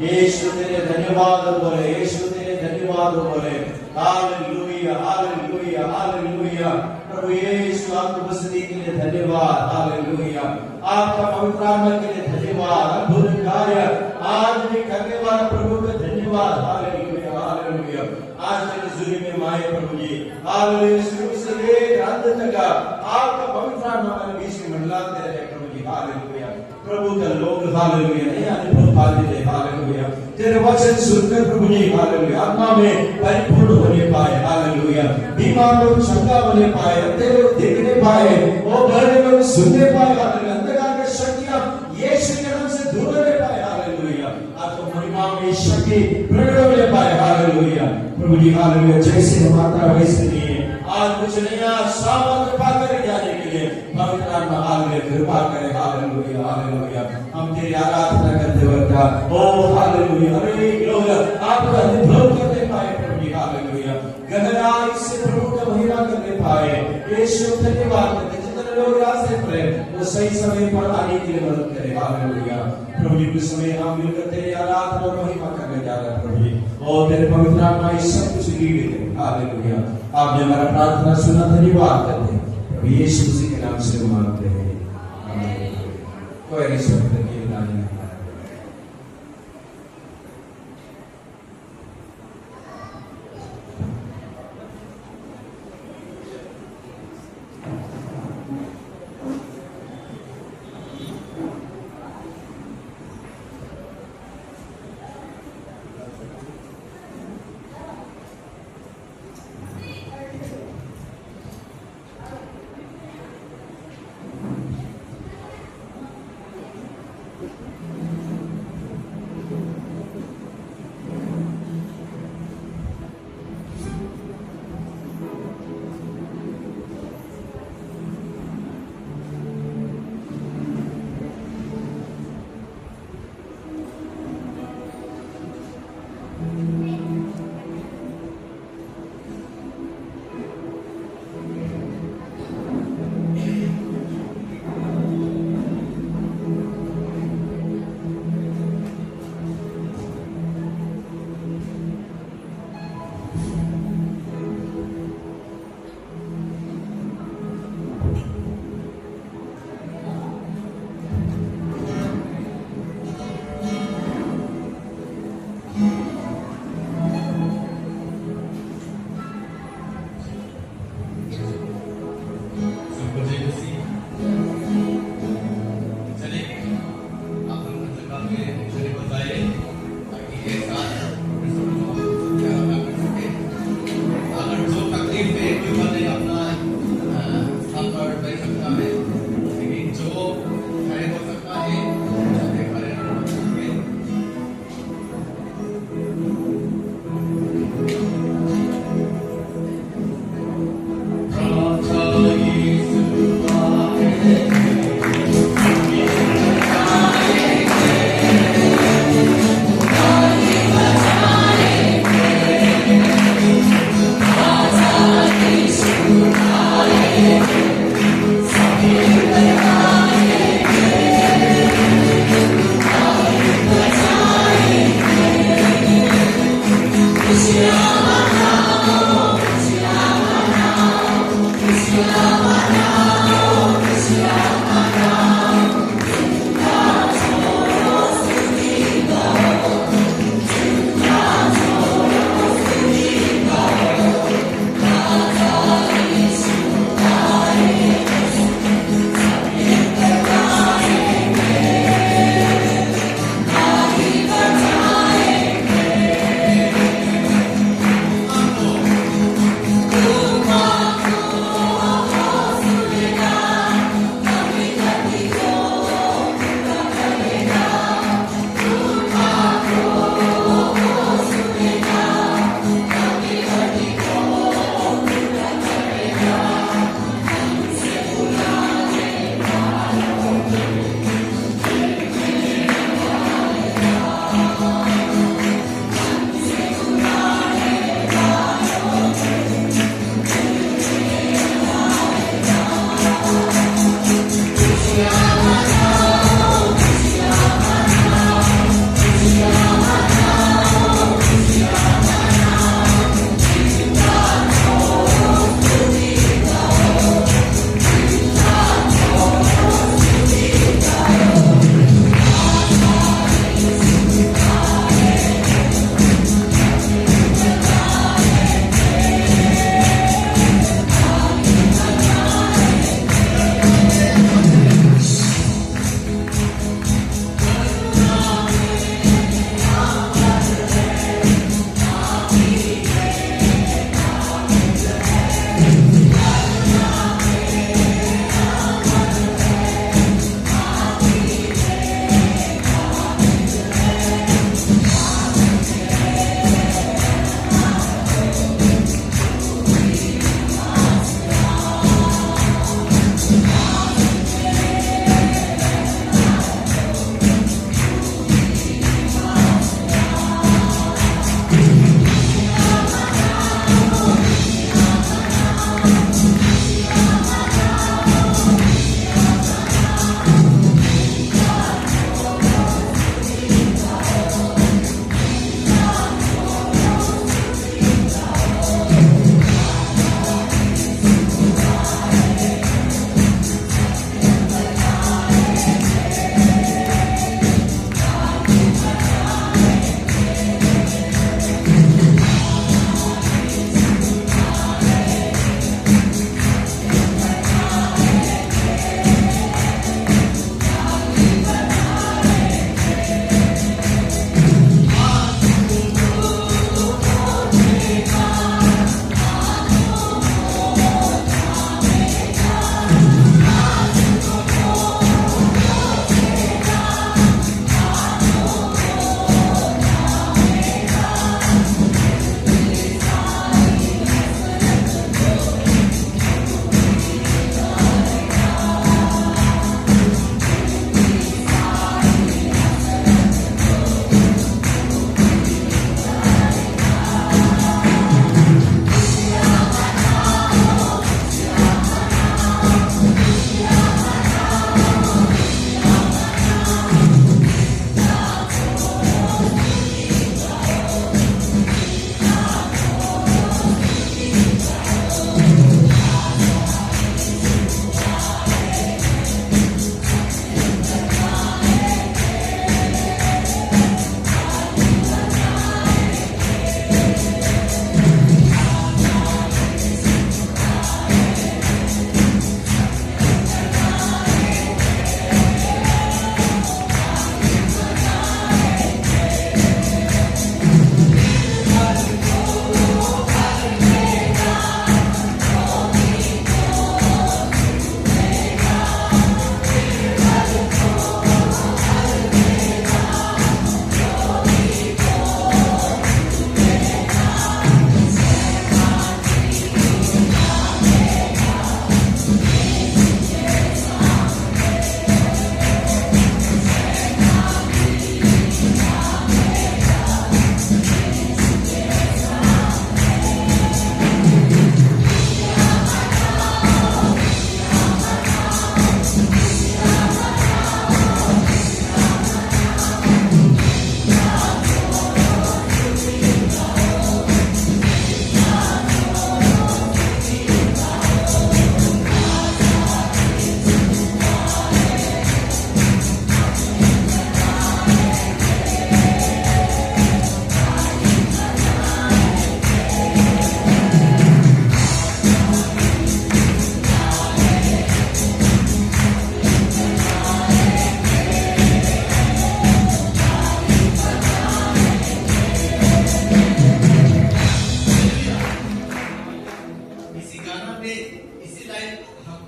यीशु तेरे धन्यवाद बोले, यीशु तेरे धन्यवाद बोले। Hallelujah hallelujah hallelujah. प्रभु यीशु आपकी उपस्थिति के लिए धन्यवाद। हालेलुया। आपका पवित्र आत्मा के लिए धन्यवाद। अद्भुत कार्य आज भी करने वाला प्रभु का धन्यवाद। Hallelujah hallelujah. आज के जुरी में माए प्रभु जी, हालेलुया, शुरू से लेकर अंत तक आपका पवित्र आत्मा हमारे बीच में मंडलाते रहे प्रभु जी। हालेलुया। प्रभु का लोग हालेलुया नहीं अनुभव पाते थे। हालेलुया। तेरे वचन सुनकर प्रभु जी हालेलुया आत्मा में परिपूर्ण होने पाए। हालेलुया। बीमार लोग चंगा होने पाए, अंधे लोग देखने पाए, वो बहरे लोग सुनने पाए। हालेलुया। अंधकार की शक्तियां यीशु के नाम से दूर होने पाए। हालेलुया। आपको महिमा में शक्ति प्रकट होने पाए। हालेलुया। प्रभु जी हालेलुया। जैसे माता वैसे नहीं है, आज कुछ नया सामर्थ पाकर जाने के लिए पवित्र आत्मा हालेलुया कृपा करे। Hallelujah hallelujah. हम तेरी आराधना करते वक्त ओ हालेलुया अनेक लोग आपका अनुभव करने पाए प्रभु जी। हालेलुया। गहराई से प्रभु का महिमा करने पाए। यीशु धन्यवाद करते। जितने लोग रास्ते पर है वो सही समय पर आने के लिए मदद करे। हालेलुया। प्रभु जी कुछ समय हम मिलकर तेरी आराधना और महिमा करने जा रहे हैं प्रभु जी, और तेरे पवित्र आत्मा इस सब कुछ लीड करे। हालेलुया। आपने हमारा प्रार्थना सुना, धन्यवाद करते हैं प्रभु यीशु मसीह के नाम से मांगते हैं। कोई ईश्वर की नहीं।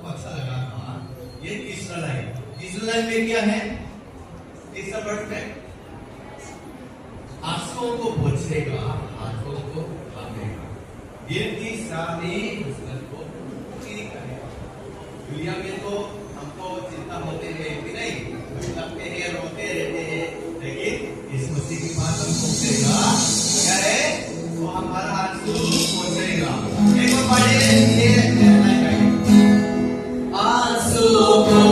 हमको अच्छा लगा था। ये तीसरा लाइन में क्या है? तीसरा वर्ड में आंसुओं को पोंछेगा, हाथों को थामेगा। ये तीसरा ने उसको पूरी करेगा। दुनिया में तो हमको चिंता होते हैं कि नहीं, कुछ लगते हैं, रोते रहते हैं, लेकिन इस मसीह की बात हमको करेगा क्या है? वो हमारा आंसू पोंछेगा। एक बार पढ़िए ये आंसू को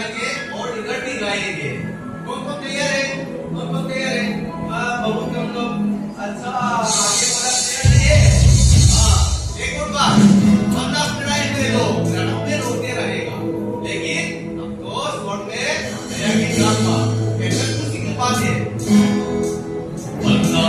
जाएंगे और लिबर्टी गाएंगे। कौन कौन तैयार है? कौन कौन तैयार है? बबू के हम लोग अच्छा आगे बढ़ा तैयार नहीं है? एक और बात, वरना फ्राइड में लोग ग्राउंड में रोते रहेगा, लेकिन हमको स्पॉट में नया गीत गाऊंगा। कैसे खुशी की बात है? वरना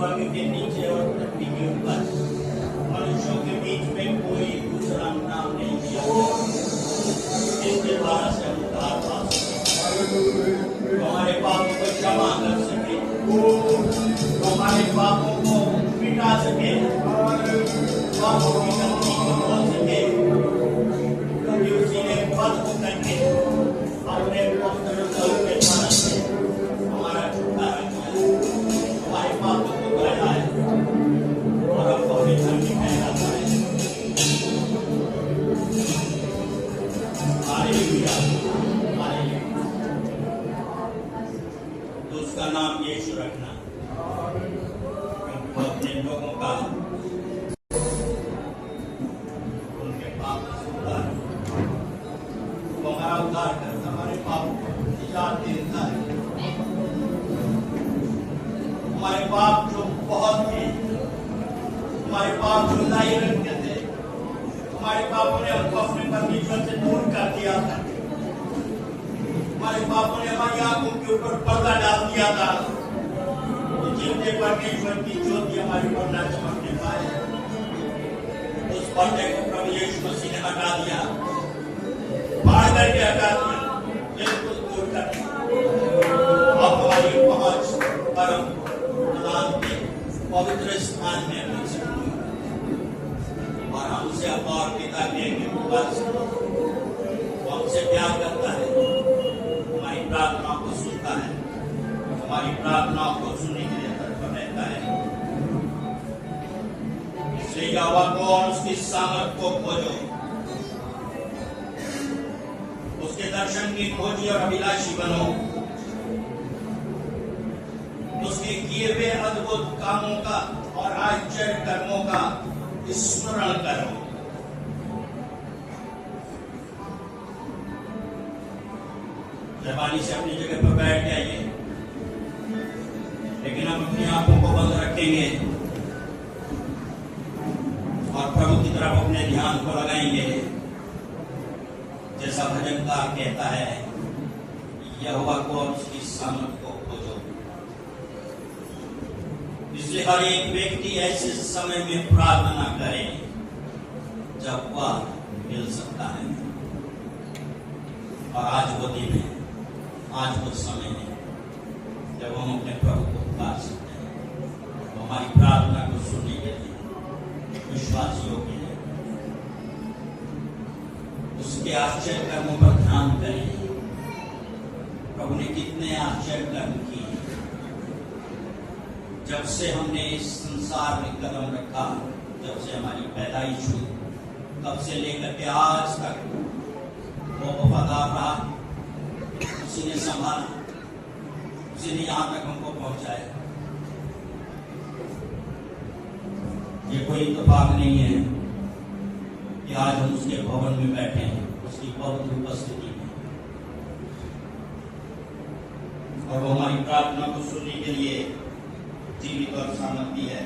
स्वर्ग के नीचे और पृथ्वी के ऊपर मनुष्यों के बीच में कोई दूसरा नाम नहीं दिया जिसके द्वारा से हम उद्धार पा सके, हमारे पापों को क्षमा कर सके, हमारे पापों को मिटा सके, पापों की गलती को धो सके, क्योंकि उसी ने पद करके अपने पवित्र जल के द्वारा से हमारा छुटकारा किया, हमारे पापों को धोया है और हमको अपने घर में ठहराता है। Hallelujah, hallelujah. तो उसका नाम यीशु रखना, क्योंकि वो अपने लोगों का उनके पाप से उद्धार, वो हमारा उद्धार करता, हमारे पाप को निजात देता है। हमारे पाप जो बहुत थे, हमारे पाप जो लाई रंग के थे, हमारे पापों ने हमको अपने परमेश्वर से दूर कर दिया था, हमारे पापों ने हमारी आंखों के ऊपर पर्दा डाल दिया था। जीवते परमेश्वर की ज्योति हमारे ऊपर न चमकने पाए, उस पर्दे को प्रभु यीशु मसीह ने हटा दिया, फाड़ करके हटा दिया, बिल्कुल दूर कर दिया। अब हमारी पहुंच परम प्रधान के पवित्र स्थान में मिल सकती है और हमसे और पिता के पास वो हमसे प्यार करता है, हमारी प्रार्थना को सुनता है, हमारी प्रार्थना को सुनने के लिए तत्पर रहता है। इसलिए यहोवा को और उसकी सामर्थ को खोजो, उसके दर्शन की खोजी और अभिलाषी बनो, उसके किए हुए अद्भुत कामों का और आश्चर्य कर्मों का स्मरण करो। मेहरबानी से अपनी जगह पर बैठ जाइए, लेकिन हम अपनी आंखों को बंद रखेंगे और प्रभु की तरफ अपने ध्यान को लगाएंगे। जैसा भजनकार कहता है, यहोवा को और उसकी सामर्थ को खोजो। इसलिए हर एक व्यक्ति ऐसे समय में प्रार्थना करे जब वह मिल सकता है, और आज वो दिन है, आज वो समय है जब हम अपने प्रभु को पुकार सकते हैं। तो हमारी प्रार्थना को सुनने के लिए विश्वास योग्य है, उसके आश्चर्य कर्मों पर ध्यान करें। प्रभु ने कितने आश्चर्य कर्म किए जब से हमने इस संसार में कदम रखा, जब से हमारी पैदाइश हुई, तब से लेकर के आज तक वो वफादार रहा, उसी ने संभाला, उसी ने यहां तक हमको पहुंचाया। ये कोई इत्तेफाक नहीं है कि आज हम उसके भवन में बैठे हैं, उसकी पवित्र उपस्थिति में, और वो हमारी प्रार्थना को सुनने के लिए जीवित और सामर्थ्य है।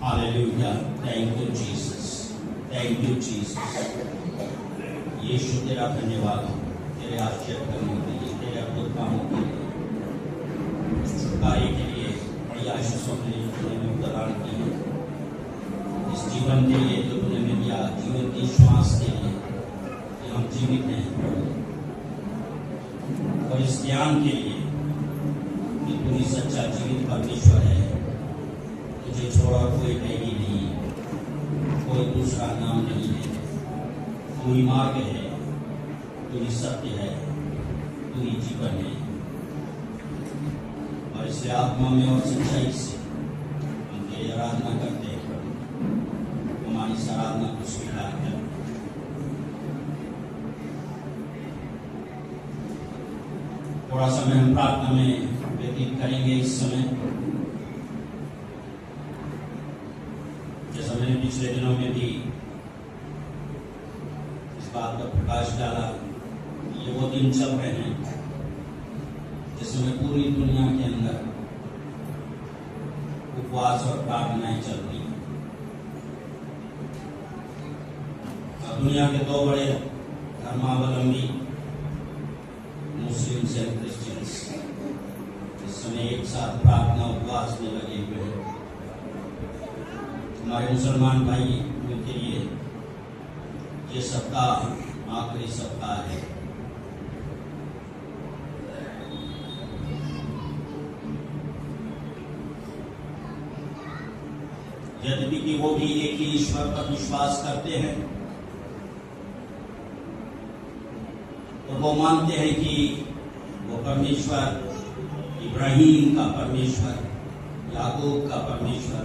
Hallelujah, thank you Jesus, thank you Jesus. Yeshu तेरा धन्यवाद हो, तेरे आश्चर्य करने के लिए, तेरे अद्भुत कामों के लिए, छुटकारे के लिए, बड़ी आशीषों के लिए तूने प्रदान की है, इस जीवन के लिए जो तूने हमें दिया, जीवन की श्वास के लिए कि हम जीवित हैं, और इस ज्ञान के लिए कि तू ही सच्चा जीवित परमेश्वर है, तुझे छोड़ा कोई कहीं नहीं, कोई दूसरा नाम नहीं है, तू ही मार्ग है, तू ही सत्य है, तू ही जीवन है। और इससे आत्मा में और सच्चाई से हम तेरी आराधना करते हैं, हमारी इस आराधना को स्वीकार कर। थोड़ा समय हम प्रार्थना में व्यतीत करेंगे इस समय। जैसा मैंने पिछले दिनों में भी इस बात पर प्रकाश डाला, ये वो दिन चल रहे हैं जिसमें पूरी दुनिया के अंदर उपवास और प्रार्थनाएं चलती हैं। दुनिया के दो बड़े धर्मावलंबी मुस्लिम्स एंड क्रिश्चियंस इस समय एक साथ प्रार्थना उपवास में लगे हुए हैं। हमारे मुसलमान भाई के लिए ये सप्ताह आखिरी सप्ताह है। यद्यपि कि वो भी एक ही ईश्वर पर विश्वास करते हैं, तो वो मानते हैं कि वो परमेश्वर इब्राहिम का परमेश्वर, याकूब का परमेश्वर,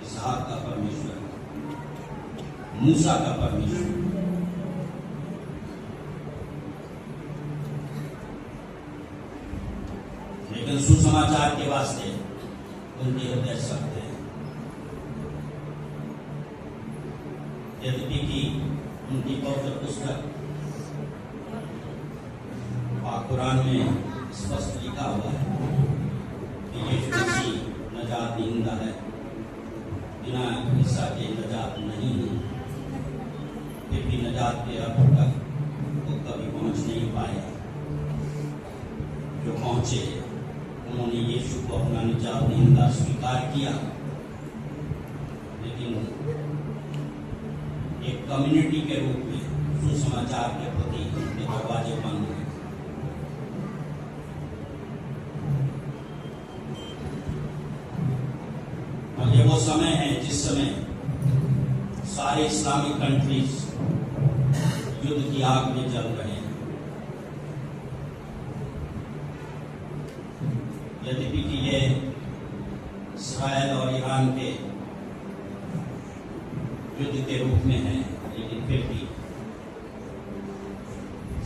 इसहाक का परमेश्वर, मूसा का परमेश्वर। लेकिन सुसमाचार के वास्ते उनके हृदय सख्त है। यद्यपि कि उनकी पवित्र पुस्तक कुरान में स्पष्ट लिखा हुआ है कि यीशु मसीह नजात दहिंदा है, बिना ईसा के नजात नहीं है। फिर भी नजात के अर्थ तक वो कभी पहुंच नहीं पाए। जो पहुंचे उन्होंने यीशु को अपना निजात दहिंदा स्वीकार किया, लेकिन एक कम्युनिटी के रूप में सुसमाचार के प्रति उनके दरवाजे बंद हैं। और ये वो समय है जिस समय सारे इस्लामिक कंट्रीज युद्ध की आग में जल रहे हैं। यद्यपि कि ये इस्राएल और ईरान के युद्ध के रूप में है, लेकिन फिर भी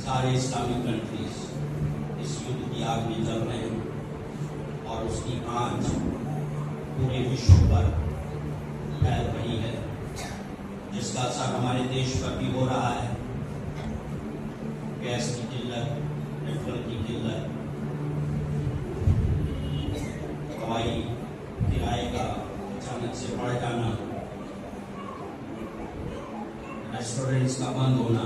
सारे इस्लामिक कंट्रीज इस युद्ध की आग में जल रहे हैं और उसकी आंच पूरे विश्व पर फैल रही है, जिसका असर हमारे देश पर भी हो रहा है। गैस की किल्लत, पेट्रोल की किल्लत, हवाई किराए का अचानक से बढ़ जाना, रेस्टोरेंट्स का बंद होना।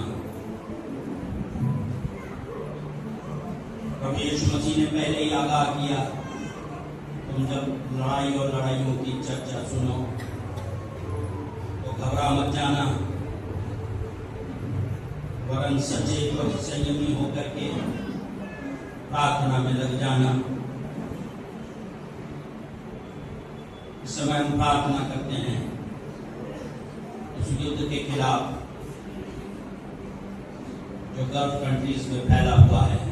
प्रभु यीशु मसीह ने पहले ही आगाह किया, तुम जब लड़ाई और लड़ाइयों की चर्चा सुनो तो घबरा मत जाना, वरन सचेत और संयमी होकर के प्रार्थना में लग जाना। इस समय हम प्रार्थना करते हैं उस युद्ध के खिलाफ जो गल्फ कंट्रीज में फैला हुआ है।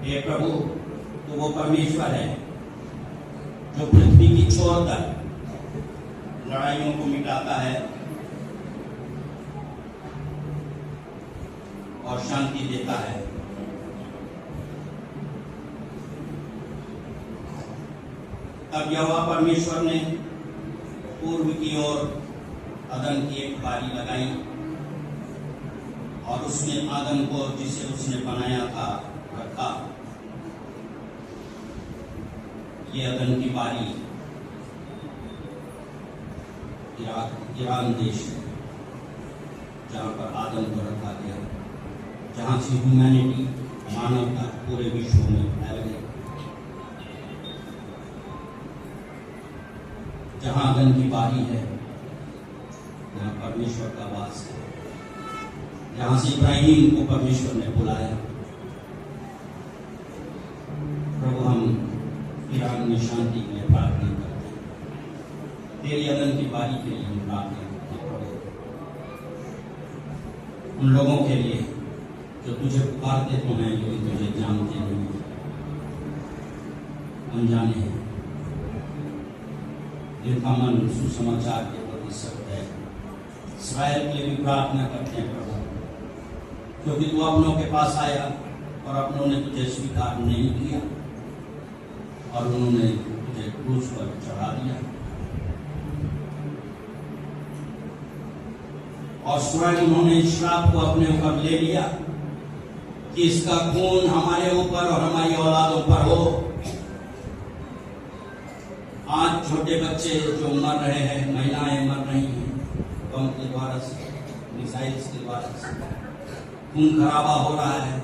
हे प्रभु, तो वो परमेश्वर है जो पृथ्वी की छोर तक लड़ाइयों को मिटाता है और शांति देता है। तब यहोवा परमेश्वर ने पूर्व की ओर अदन की एक बारी लगाई और उसने आदम को, जिसे उसने बनाया था, रखा। ये अदन की बारी ईरान देश है, जहां पर आदम को रखा गया, जहां से ह्यूमैनिटी, मानवता पूरे विश्व में फैल गई। जहां आदम की बारी है, जहां परमेश्वर का वास है, जहां से इब्राहिम को परमेश्वर ने बुलाया। प्रभु, हम ईरान में शांति के लिए प्रार्थना करते हैं। तेरी अदन की बारी के लिए हम प्रार्थना करते हैं प्रभु, उन लोगों के लिए जो तुझे पुकारते तो हैं, लेकिन तुझे जानते नहीं, अनजाने हैं, जिनका मन सुसमाचार के प्रति सख्त है। इस्राएल के लिए भी प्रार्थना करते हैं प्रभु, क्योंकि तू अपनों के पास आया और अपनों ने तुझे स्वीकार नहीं किया और उन्होंने तुझे क्रूस पर चढ़ा दिया। और स्वयं उन्होंने श्राप को अपने ऊपर ले लिया कि इसका खून हमारे ऊपर और हमारी औलादों पर हो। आज छोटे बच्चे जो मर रहे हैं, महिलाएं मर रही हैं बम के द्वारा से, मिसाइल्स के द्वारा से, खून खराबा हो रहा है।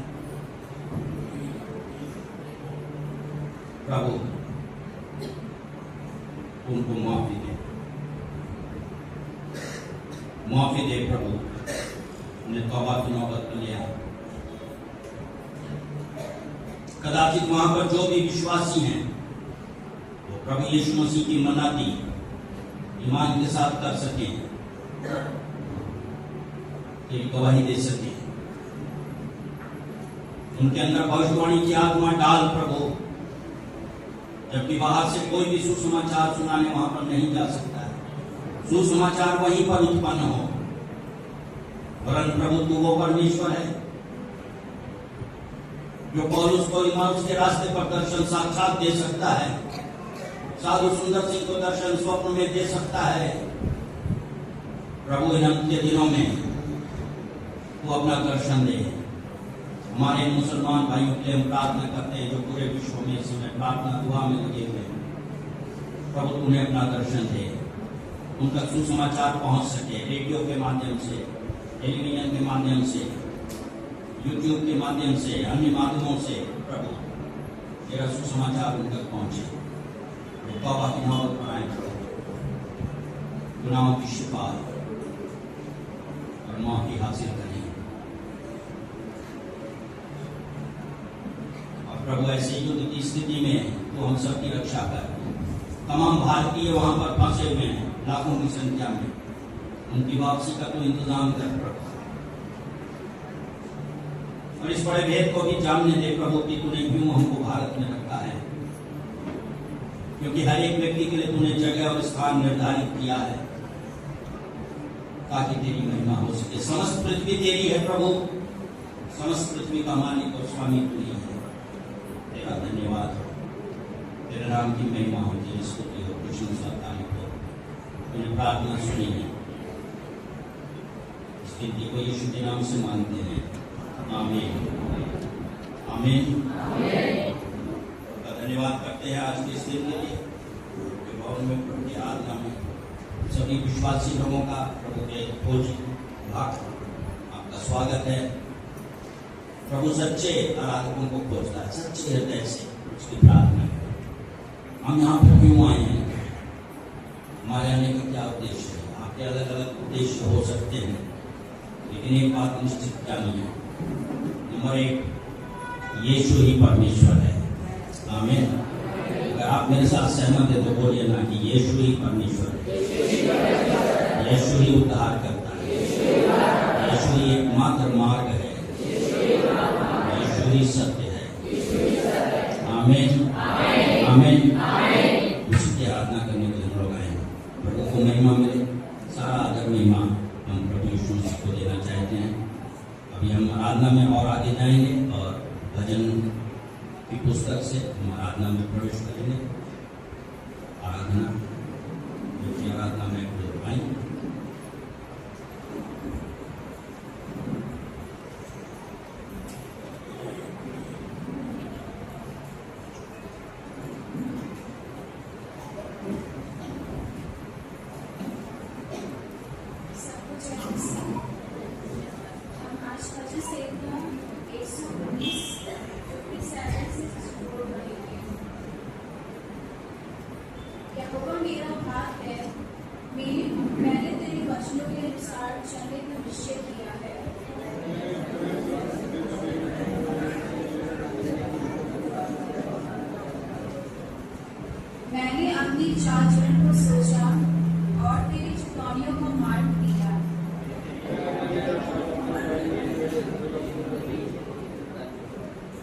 प्रभु उनको माफी दे, माफी दे प्रभु, उन्हें तौबा की नौबत पर ले आ। कदाचित वहां पर जो भी विश्वासी हैं वो प्रभु यीशु मसीह की मनाती ईमान के साथ कर सके, तेरी गवाही दे सके, उनके अंदर भविष्यवाणी की आत्मा डाल प्रभु, जबकि बाहर से कोई भी सुसमाचार सुनाने वहां पर नहीं जा सकता है, सुसमाचार वहीं पर उत्पन्न हो। वरन प्रभु तू वो परमेश्वर है जो पौलुस को इम्मानुस के रास्ते पर दर्शन साक्षात दे सकता है, साधु सुंदर सिंह को दर्शन स्वप्न में दे सकता है। प्रभु इन अंत्य दिनों में तू अपना दर्शन दे। हमारे मुसलमान भाइयों के लिए हम प्रार्थना करते हैं जो पूरे विश्व में इस समय प्रार्थना दुआ में लगे हुए हैं। प्रभु तूने अपना दर्शन दे, उन तक सुसमाचार पहुंच सके, रेडियो के माध्यम से, टेलीविजन के माध्यम से, यूट्यूब के माध्यम से, अन्य माध्यमों से प्रभु तेरा सुसमाचार उन तक पहुंचे। तौबा की नौबत पर आए, गुनाहों की शिफा और माफी हासिल करें। और प्रभु ऐसे युद्ध की स्थिति में तो हम सबकी रक्षा कर। तमाम भारतीय वहां पर फंसे हुए हैं लाखों की संख्या में, उनकी वापसी का तो इंतजाम कर प्रभु, और इस बड़े भेद को भी जानने दे प्रभु कि तूने क्यों हमको भारत में रखा है, क्योंकि हर एक व्यक्ति के लिए तूने जगह और स्थान निर्धारित किया है ताकि तेरी महिमा हो सके। समस्त पृथ्वी तेरी है प्रभु, समस्त पृथ्वी का मालिक और स्वामी तू ही है। तेरा धन्यवाद हो, तेरे नाम की महिमा हो, तेरी स्तुति हो, प्रशंसा तारीफ हो। तूने प्रार्थना सुनी है, इस विनती को यीशु के नाम से मांगते हैं, आमीन आमीन। धन्यवाद करते हैं आज के इस दिन के लिए, भवन में प्रभु की आराधना में सभी विश्वासी लोगों का प्रभु के खोज भाग आपका स्वागत है। प्रभु सच्चे आराधकों को खोजता है, सच्चे हृदय से उसकी प्रार्थना करें। हम यहाँ पर क्यों आए हैं, हमारे आने का क्या उद्देश्य है? आपके अलग अलग उद्देश्य हो सकते हैं, लेकिन एक बात निश्चित जानिए, नंबर 1, यीशु ही परमेश्वर है। आमीन। अगर आप मेरे साथ सहमत है तो बोलिए ना कि यीशु ही परमेश्वर है, यीशु ही उद्धार करता है, यीशु ही एकमात्र मार्ग है, यीशु ही सत्य है। आमीन आमीन। उसी की आराधना करने के लिए हम लोग आए हैं। प्रभु को महिमा मिले, सारा आदर महिमा हम प्रभु यीशु मसीह को देना चाहते हैं। अभी हम आराधना में और आगे जाएंगे और भजन की पुस्तक से हम आराधना में प्रवेश करेंगे। आराधना में आई मैंने तेरे वचनों के अनुसार चलने का निश्चय किया है। मैंने अपनी चाल चलन को सोचा और तेरी चुनौतियों को मार्ग दिया।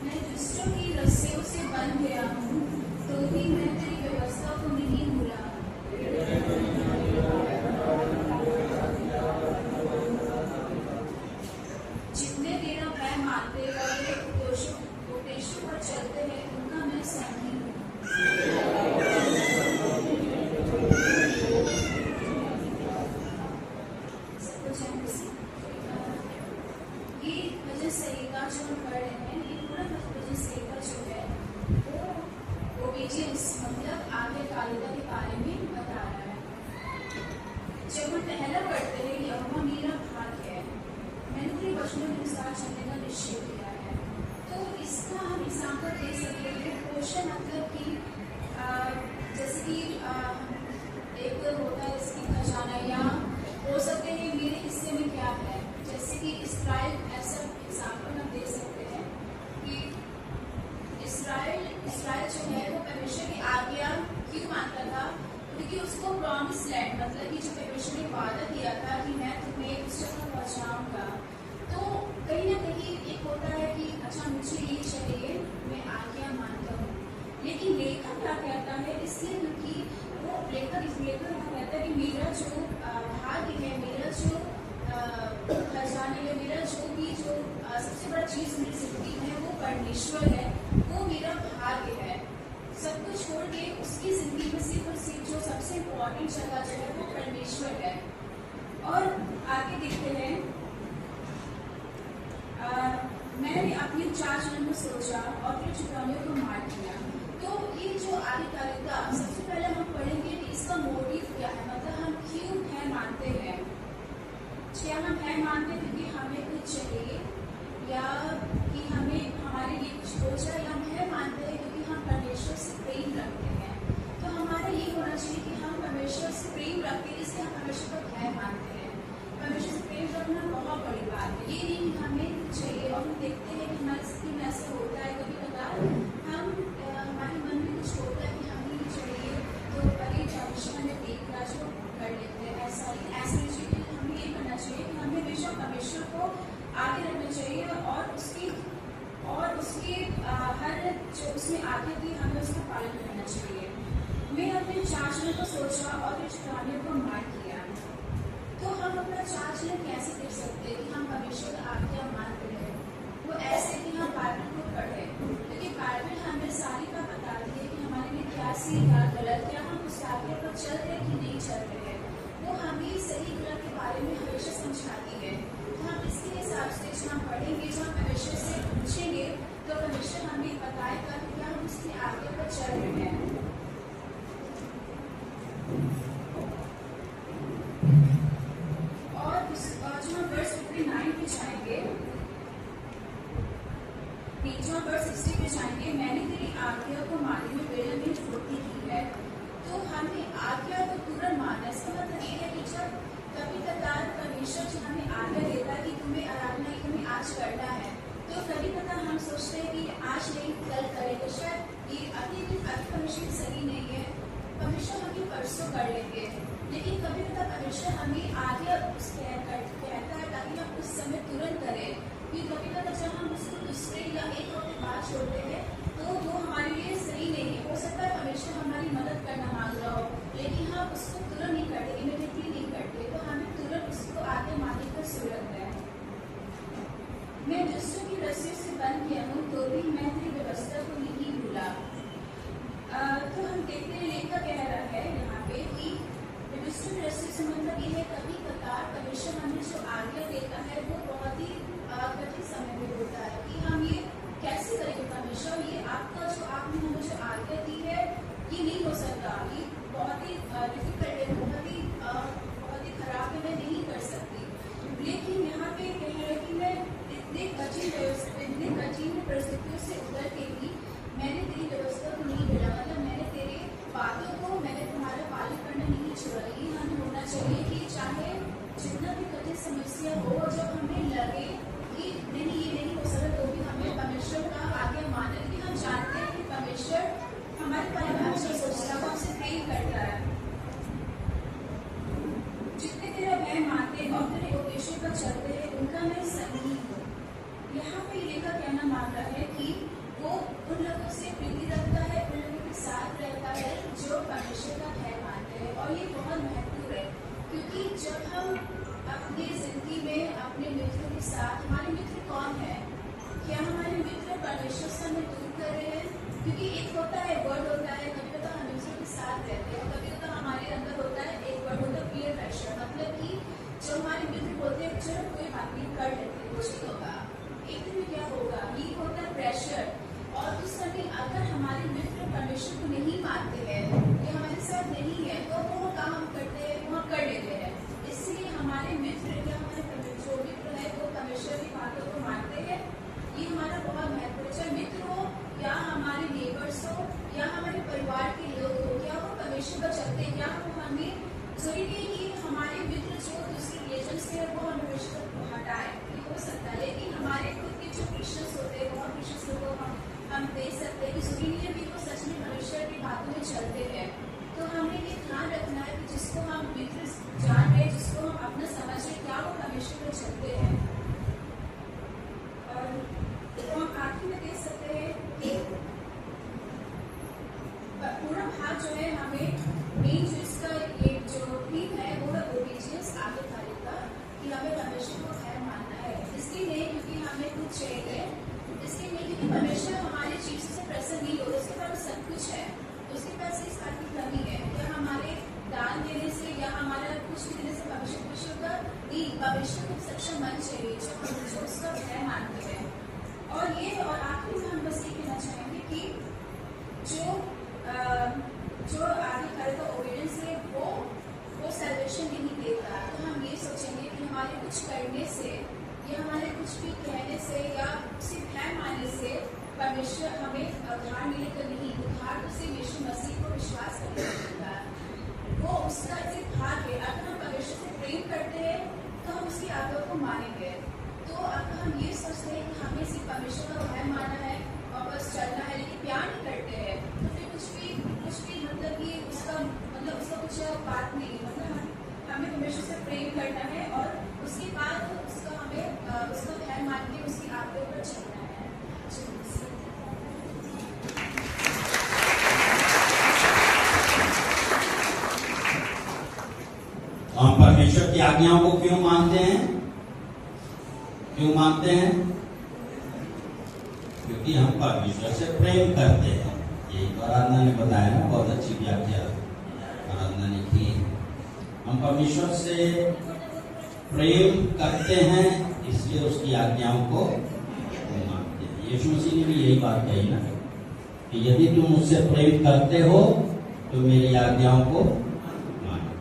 मैं दुष्टों की रस्सियों से बंध गया हूँ, तो भी मैं तेरी व्यवस्था को नहीं भूला। जितने तेरा भय मानते और तेरे उपदेशों पर चलते हैं, उनका मैं संगी हूँ। ये भजन संहिता जो हम पढ़ रहे हैं, ये पूरा भजन संहिता जो है वो ओबीडियंस मतलब वादा किया था कि मैं तुम्हें उस जगह पहुंचाऊंगा। तो कहीं ना कहीं एक होता है कि अच्छा मुझे ये चाहिए, मैं आज्ञा मानता हूँ, लेकिन लेखक क्या कहता है, इसलिए क्योंकि वो लेखक कहता है कि मेरा जो भाग्य है, मेरा जो खजाने है, मेरा जो भी जो सबसे बड़ा चीज मेरी जिंदगी में वो परमेश्वर है, वो मेरा भाग्य है। सब कुछ छोड़ के उसकी जिंदगी में सिर्फ और सिर्फ जो सबसे इम्पोर्टेंट जगह जो है वो परमेश्वर है। और आगे देखते हैं, मैंने अपने 4 जन्म को सोचा और फिर चुकाने को मार दिया। तो ये जो आधिकारिकता, सबसे पहले हम पढ़ेंगे कि इसका मोटिव क्या है, मतलब हम क्यों है मानते हैं। क्या हम है मानते हैं क्योंकि हमें कुछ चाहिए, या कि हमें हमारे लिए कुछ हो जाए, या हम है मानते हैं क्योंकि हम परमेश्वर से प्रेम रखते हैं। तो हमारा ये होना चाहिए कि हम परमेश्वर से प्रेम रखते हैं, इसलिए हम परमेश्वर को है मानते हैं। परमेश्वर से प्रेम रखना बहुत बड़ी बात है। ये नहीं हमें चाहिए, और हम देखते हैं कि हमारी स्थिति में ऐसा होता है कभी कभार हम हमारे मन में कुछ होता है कि हमें ये चाहिए, तो अरे परमेश्वर हमें देख रहा जो कर लेते हैं। ऐसा चाहिए, हमें ये करना चाहिए कि हमें हमेशा परमेश्वर को आगे रखना चाहिए, और उसके हर जो उसमें आगे थी हमें उसका पालन करना चाहिए। मैं अपने 4 जन्म को सोचा और फिर चुकाने को मार किया। तो हम अपना 4 जन्म कैसे देख सकते हैं कि हम परमेश्वर का आज्ञा मानते हैं? वो ऐसे कि हम बाइबल को पढ़े, क्योंकि बाइबल हमें सारी बात बताती है कि हमारे लिए क्या सही क्या गलत, क्या हम उस आज्ञा पर चल रहे हैं कि नहीं चल रहे हैं। वो हमें सही गलत के बारे में हमेशा समझाती है। तो हम इसके हिसाब से जब हम पढ़ेंगे, जब हम परमेश्वर से पूछेंगे, तो परमेश्वर हमें बताएगा कि क्या हम उसकी आज्ञा पर चल रहे हैं। और जो हम वर्स 59 पे जाएंगे, जो हम वर्स 60 पे जाएंगे, मैंने तेरी आज्ञा को मानने में विलंब होती की है। तो हमने आज्ञा को तुरंत माना। इसका मतलब ये है कि जब कभी कदार परमेश्वर जो हमें आज्ञा देता है कि तुम्हें आराधना तुम्हें आज करना है, तो कभी कदार हम सोचते हैं कि आज नहीं कल करेंगे, शायद ये अभी परमेश्वर सही नहीं है, परमेश्वर हमें परसों कर लेंगे। लेकिन कभी कदार परमेश्वर हमें आज्ञा कहता है ताकि हम उस समय तुरंत करें। कि कभी कदार जब हम उसको दूसरे या एक हफ्ते बाद छोड़ते हैं, तो वो हमारे लिए सही नहीं है। हो सकता है परमेश्वर हमारी मदद करना मांग रहा हो, लेकिन हम उसको तुरंत नहीं करते, इमीडिएटली नहीं करते। तो हमें तुरंत उसको आगे मानने की जरूरत है। मैं दुष्टों की रस्सियों से बंद किया हूँ, तो भी मैं तेरी व्यवस्था को नहीं भूला। तो हम देखते हैं, लेखक कह रहा है यहाँ पे कि दुष्टों की रस्सियों से मतलब ये है कभी कतार परमेश्वर हमें जो आज्ञा देता है वो बहुत ही कठिन समय में होता है कि हम ये कैसे करेंगे परमेश्वर, ये आपका जो आपने हमें जो आज्ञा दी है ये नहीं हो सकता, ये बहुत ही डिफिकल्ट है, बहुत ही खराब है, मैं नहीं कर सकती। लेकिन यहाँ पे कह रहे कि मैं इतने कठिन परिस्थितियों से उतर के भी मैंने तेरी व्यवस्था को नहीं भेजा, मतलब मैंने तेरे बातों को, मैंने तुम्हारा पालन करना नहीं छोड़ा। ये हमें होना चाहिए कि चाहे जितना भी कठिन समस्या हो, जब हमें लगे कि नहीं ये नहीं हो सकता, तो भी हमें परमेश्वर का आगे मानना, क्योंकि हम जानते हैं कि परमेश्वर हमारे बारे में अच्छा सोचता है, वो हमसे प्रेम करता है। जितने तेरा भय मानते हैं और तेरे उपदेशों पर चलते हैं, उनका मैं संगी हूँ। यहाँ पे लेखक कहना मांग रहा है कि वो उन लोगों से प्रीति रखता है, उन लोगों के साथ रहता है जो परमेश्वर का भय मानते हैं। और ये बहुत महत्वपूर्ण है, क्योंकि जब हम अपनी जिंदगी में अपने मित्रों के साथ, हमारे मित्र कौन है? क्या हमारे मित्र परमेश्वर से हमें दूर कर रहे हैं? क्योंकि एक होता है वर्ड होता है, कभी कभी हम मित्रों के साथ रहते हैं, कभी कभी हमारे अंदर होता है एक वर्ड होता है पीयर प्रेशर, मतलब कि जो हमारे मित्र बोलते हैं चलो कोई बात नहीं कर लेते, कुछ नहीं होगा, एक दिन में क्या होगा, ये होता है प्रेशर। और उस समय अगर हमारे मित्र परमेश्वर को नहीं मानते हैं या हमारे साथ नहीं है, तो वो काम हम करते हैं, वो कर लेते हैं। इसलिए हमारे मित्र या हमारे जो मित्र है वो परमेश्वर की बातों को मानते हैं। ये हमारा बहुत महत्व है, चाहे मित्र हो या हमारे नेबर्स हो या हमारे परिवार के लोग हो, क्या वो परमेश्वर पर चलते हैं, क्या वो हमें जरूरी नहीं कि हमारे मित्र जो दूसरे रिलीजन से है वो हमें परमेश्वर को हटाए, ये हो सकता है। लेकिन हमारे खुद के जो क्रिश्चियंस होते हैं, बहुत क्रिश्चियंस लोगों को हम देख सकते हैं कि जरूरी नहीं है कि वो सच में परमेश्वर की बातों में चलते हैं। तो हमें ये ध्यान रखना है कि जिसको हम मित्र जान रहे हैं, जिसको परमेश्वर पर चलते हैं। और तो हम आखिर में देख सकते हैं कि पूरा भाग जो है हमें मेन जो इसका एक जो थीम है वो है ओबीडियंस, आज्ञाकारिता, कि हमें परमेश्वर को खैर मानना है। इसलिए नहीं क्योंकि हमें कुछ चाहिए, इसलिए नहीं क्योंकि परमेश्वर हमारी चीजों से प्रसन्न नहीं होता, उसके पास सब कुछ है, उसके पास इस बात की कमी है या हमारे दान देने से या हमारा कुछ भी देने से परमेश्वर खुश होगा नहीं। परमेश्वर को सच्चा मन चाहिए जो उसका खैर मानते हैं। और ये और आखिर में हम बस ये कहना चाहेंगे कि जो आज्ञाकारिता ओबीडियंस है वो सैल्वेशन नहीं देता। तो हम ये सोचेंगे कि हमारे कुछ करने से या हमारे कुछ भी कहने से या सिर्फ खैर मानने से परमेश्वर हमें उद्धार मिलेगा नहीं। उद्धार तो सिर्फ यीशु मसीह को विश्वास करके मिलेगा, वो उसका एक भाग है। अगर हम परमेश्वर से प्रेम करते हैं तो हम उसकी आज्ञा को मानेंगे। तो अगर हम ये सोचते हैं कि हमें सिर्फ परमेश्वर का भय मानना है और बस चलना है लेकिन प्यार नहीं करते हैं, तो फिर कुछ भी मतलब कि उसका कुछ बात नहीं। मतलब हमें परमेश्वर से प्रेम करना है और उसके बाद उसका हमें उसका भय मान के उसकी आज्ञा पर चलना है। हम परमेश्वर की आज्ञाओं को क्यों मानते हैं? क्यों मानते हैं? क्योंकि हम परमेश्वर से प्रेम करते हैं। यही तो आराधना ने बताया ना, बहुत अच्छी व्याख्या आराधना ने की। हम परमेश्वर से प्रेम करते हैं इसलिए उसकी आज्ञाओं को मानते हैं। यीशु मसीह ने भी यही बात कही ना कि यदि तुम मुझसे प्रेम करते हो तो मेरी आज्ञाओं को मानो।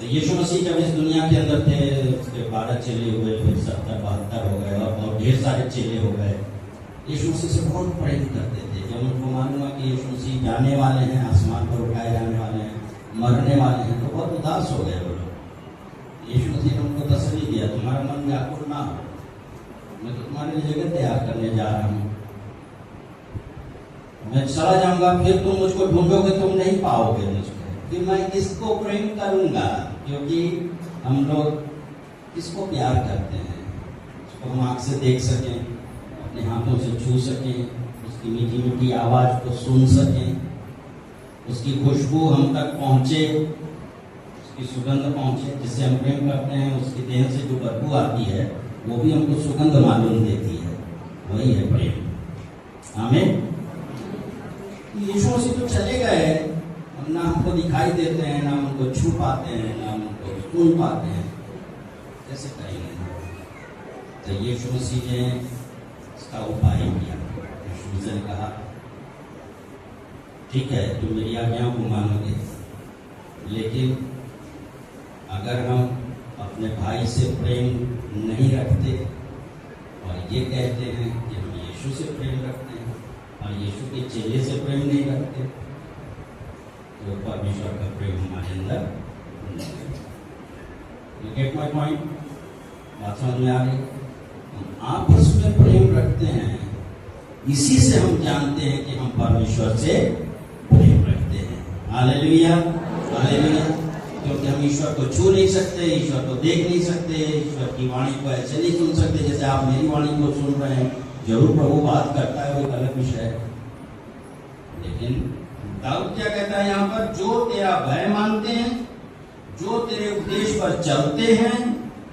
तो यीशु मसीह जब इस दुनिया के अंदर थे, उसके 12 चेले हुए, फिर 70-72 हो गए और ढेर सारे चेले हो गए। यीशु मसीह से बहुत प्रेम करते थे। जब उनको मालूम कि यीशु मसीह जाने वाले हैं, आसमान पर उठाए जाने वाले हैं, मरने वाले हैं, तो बहुत उदास हो गए वो लोग। यीशु मसीह ने उनको तसल्ली दिया, तुम्हारा मन व्याकुल ना हो, मैं तो तुम्हारे लिए जगह तैयार करने जा रहा हूँ। मैं चला जाऊंगा, फिर तुम मुझको ढूंढोगे, तुम नहीं पाओगे मुझको, फिर मैं किसको प्रेम करूंगा? क्योंकि हम लोग किसको प्यार करते हैं? उसको हम आँख से देख सकें, अपने हाथों से छू सकें, उसकी मीठी मीठी आवाज को सुन सकें, उसकी खुशबू हम तक पहुंचे, उसकी सुगंध पहुंचे, जिससे हम प्रेम करते हैं। उसकी देह से जो बदबू आती है वो भी हमको सुगंध मालूम देती है, वही है प्रेम। आमीन। यीशु मसीह तो चले गए, हम ना हमको दिखाई देते हैं, ना उनको छू पाते हैं, ना उनको सुन पाते हैं, कैसे करेंगे? तो यीशु मसीह ने इसका उपाय किया। यीशु मसीह ने कहा, ठीक है, तुम मेरी आज्ञाओं को मानोगे, लेकिन अगर हम अपने भाई से प्रेम नहीं रखते और ये कहते हैं कि हम यीशु से प्रेम रखते हैं और यीशु के चेले से प्रेम नहीं रखते, तो परमेश्वर का प्रेम हमारे अंदर नहीं। You get my point? बात समझ में आ रही? हम आपस में प्रेम रखते हैं, इसी से हम जानते हैं कि हम परमेश्वर से प्रेम रखते हैं। Hallelujah, hallelujah. क्योंकि हम ईश्वर को छू नहीं सकते, ईश्वर को देख नहीं सकते, ईश्वर की वाणी को ऐसे नहीं सुन सकते जैसे आप मेरी वाणी को सुन रहे हैं। जरूर प्रभु बात करता है, वो एक अलग विषय है, लेकिन दाऊद क्या कहता है यहाँ पर? जो तेरा भय मानते हैं, जो तेरे उपदेश पर चलते हैं,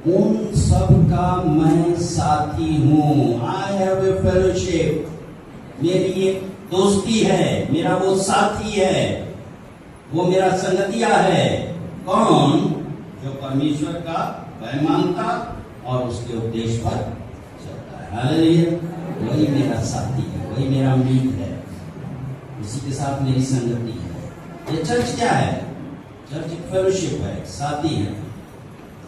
उन सब का मैं साथी हूँ। आई हैव ए फेलोशिप, मेरी एक दोस्ती है, मेरा वो साथी है, वो मेरा संगतिया है। कौन? जो परमेश्वर का भय मानता और उसके उपदेश पर चलता है। हालेलुया, वही मेरा साथी है, वही मेरा मीत है, उसी के साथ मेरी संगति है। ये चर्च क्या है? चर्च एक फेलोशिप है, साथी है।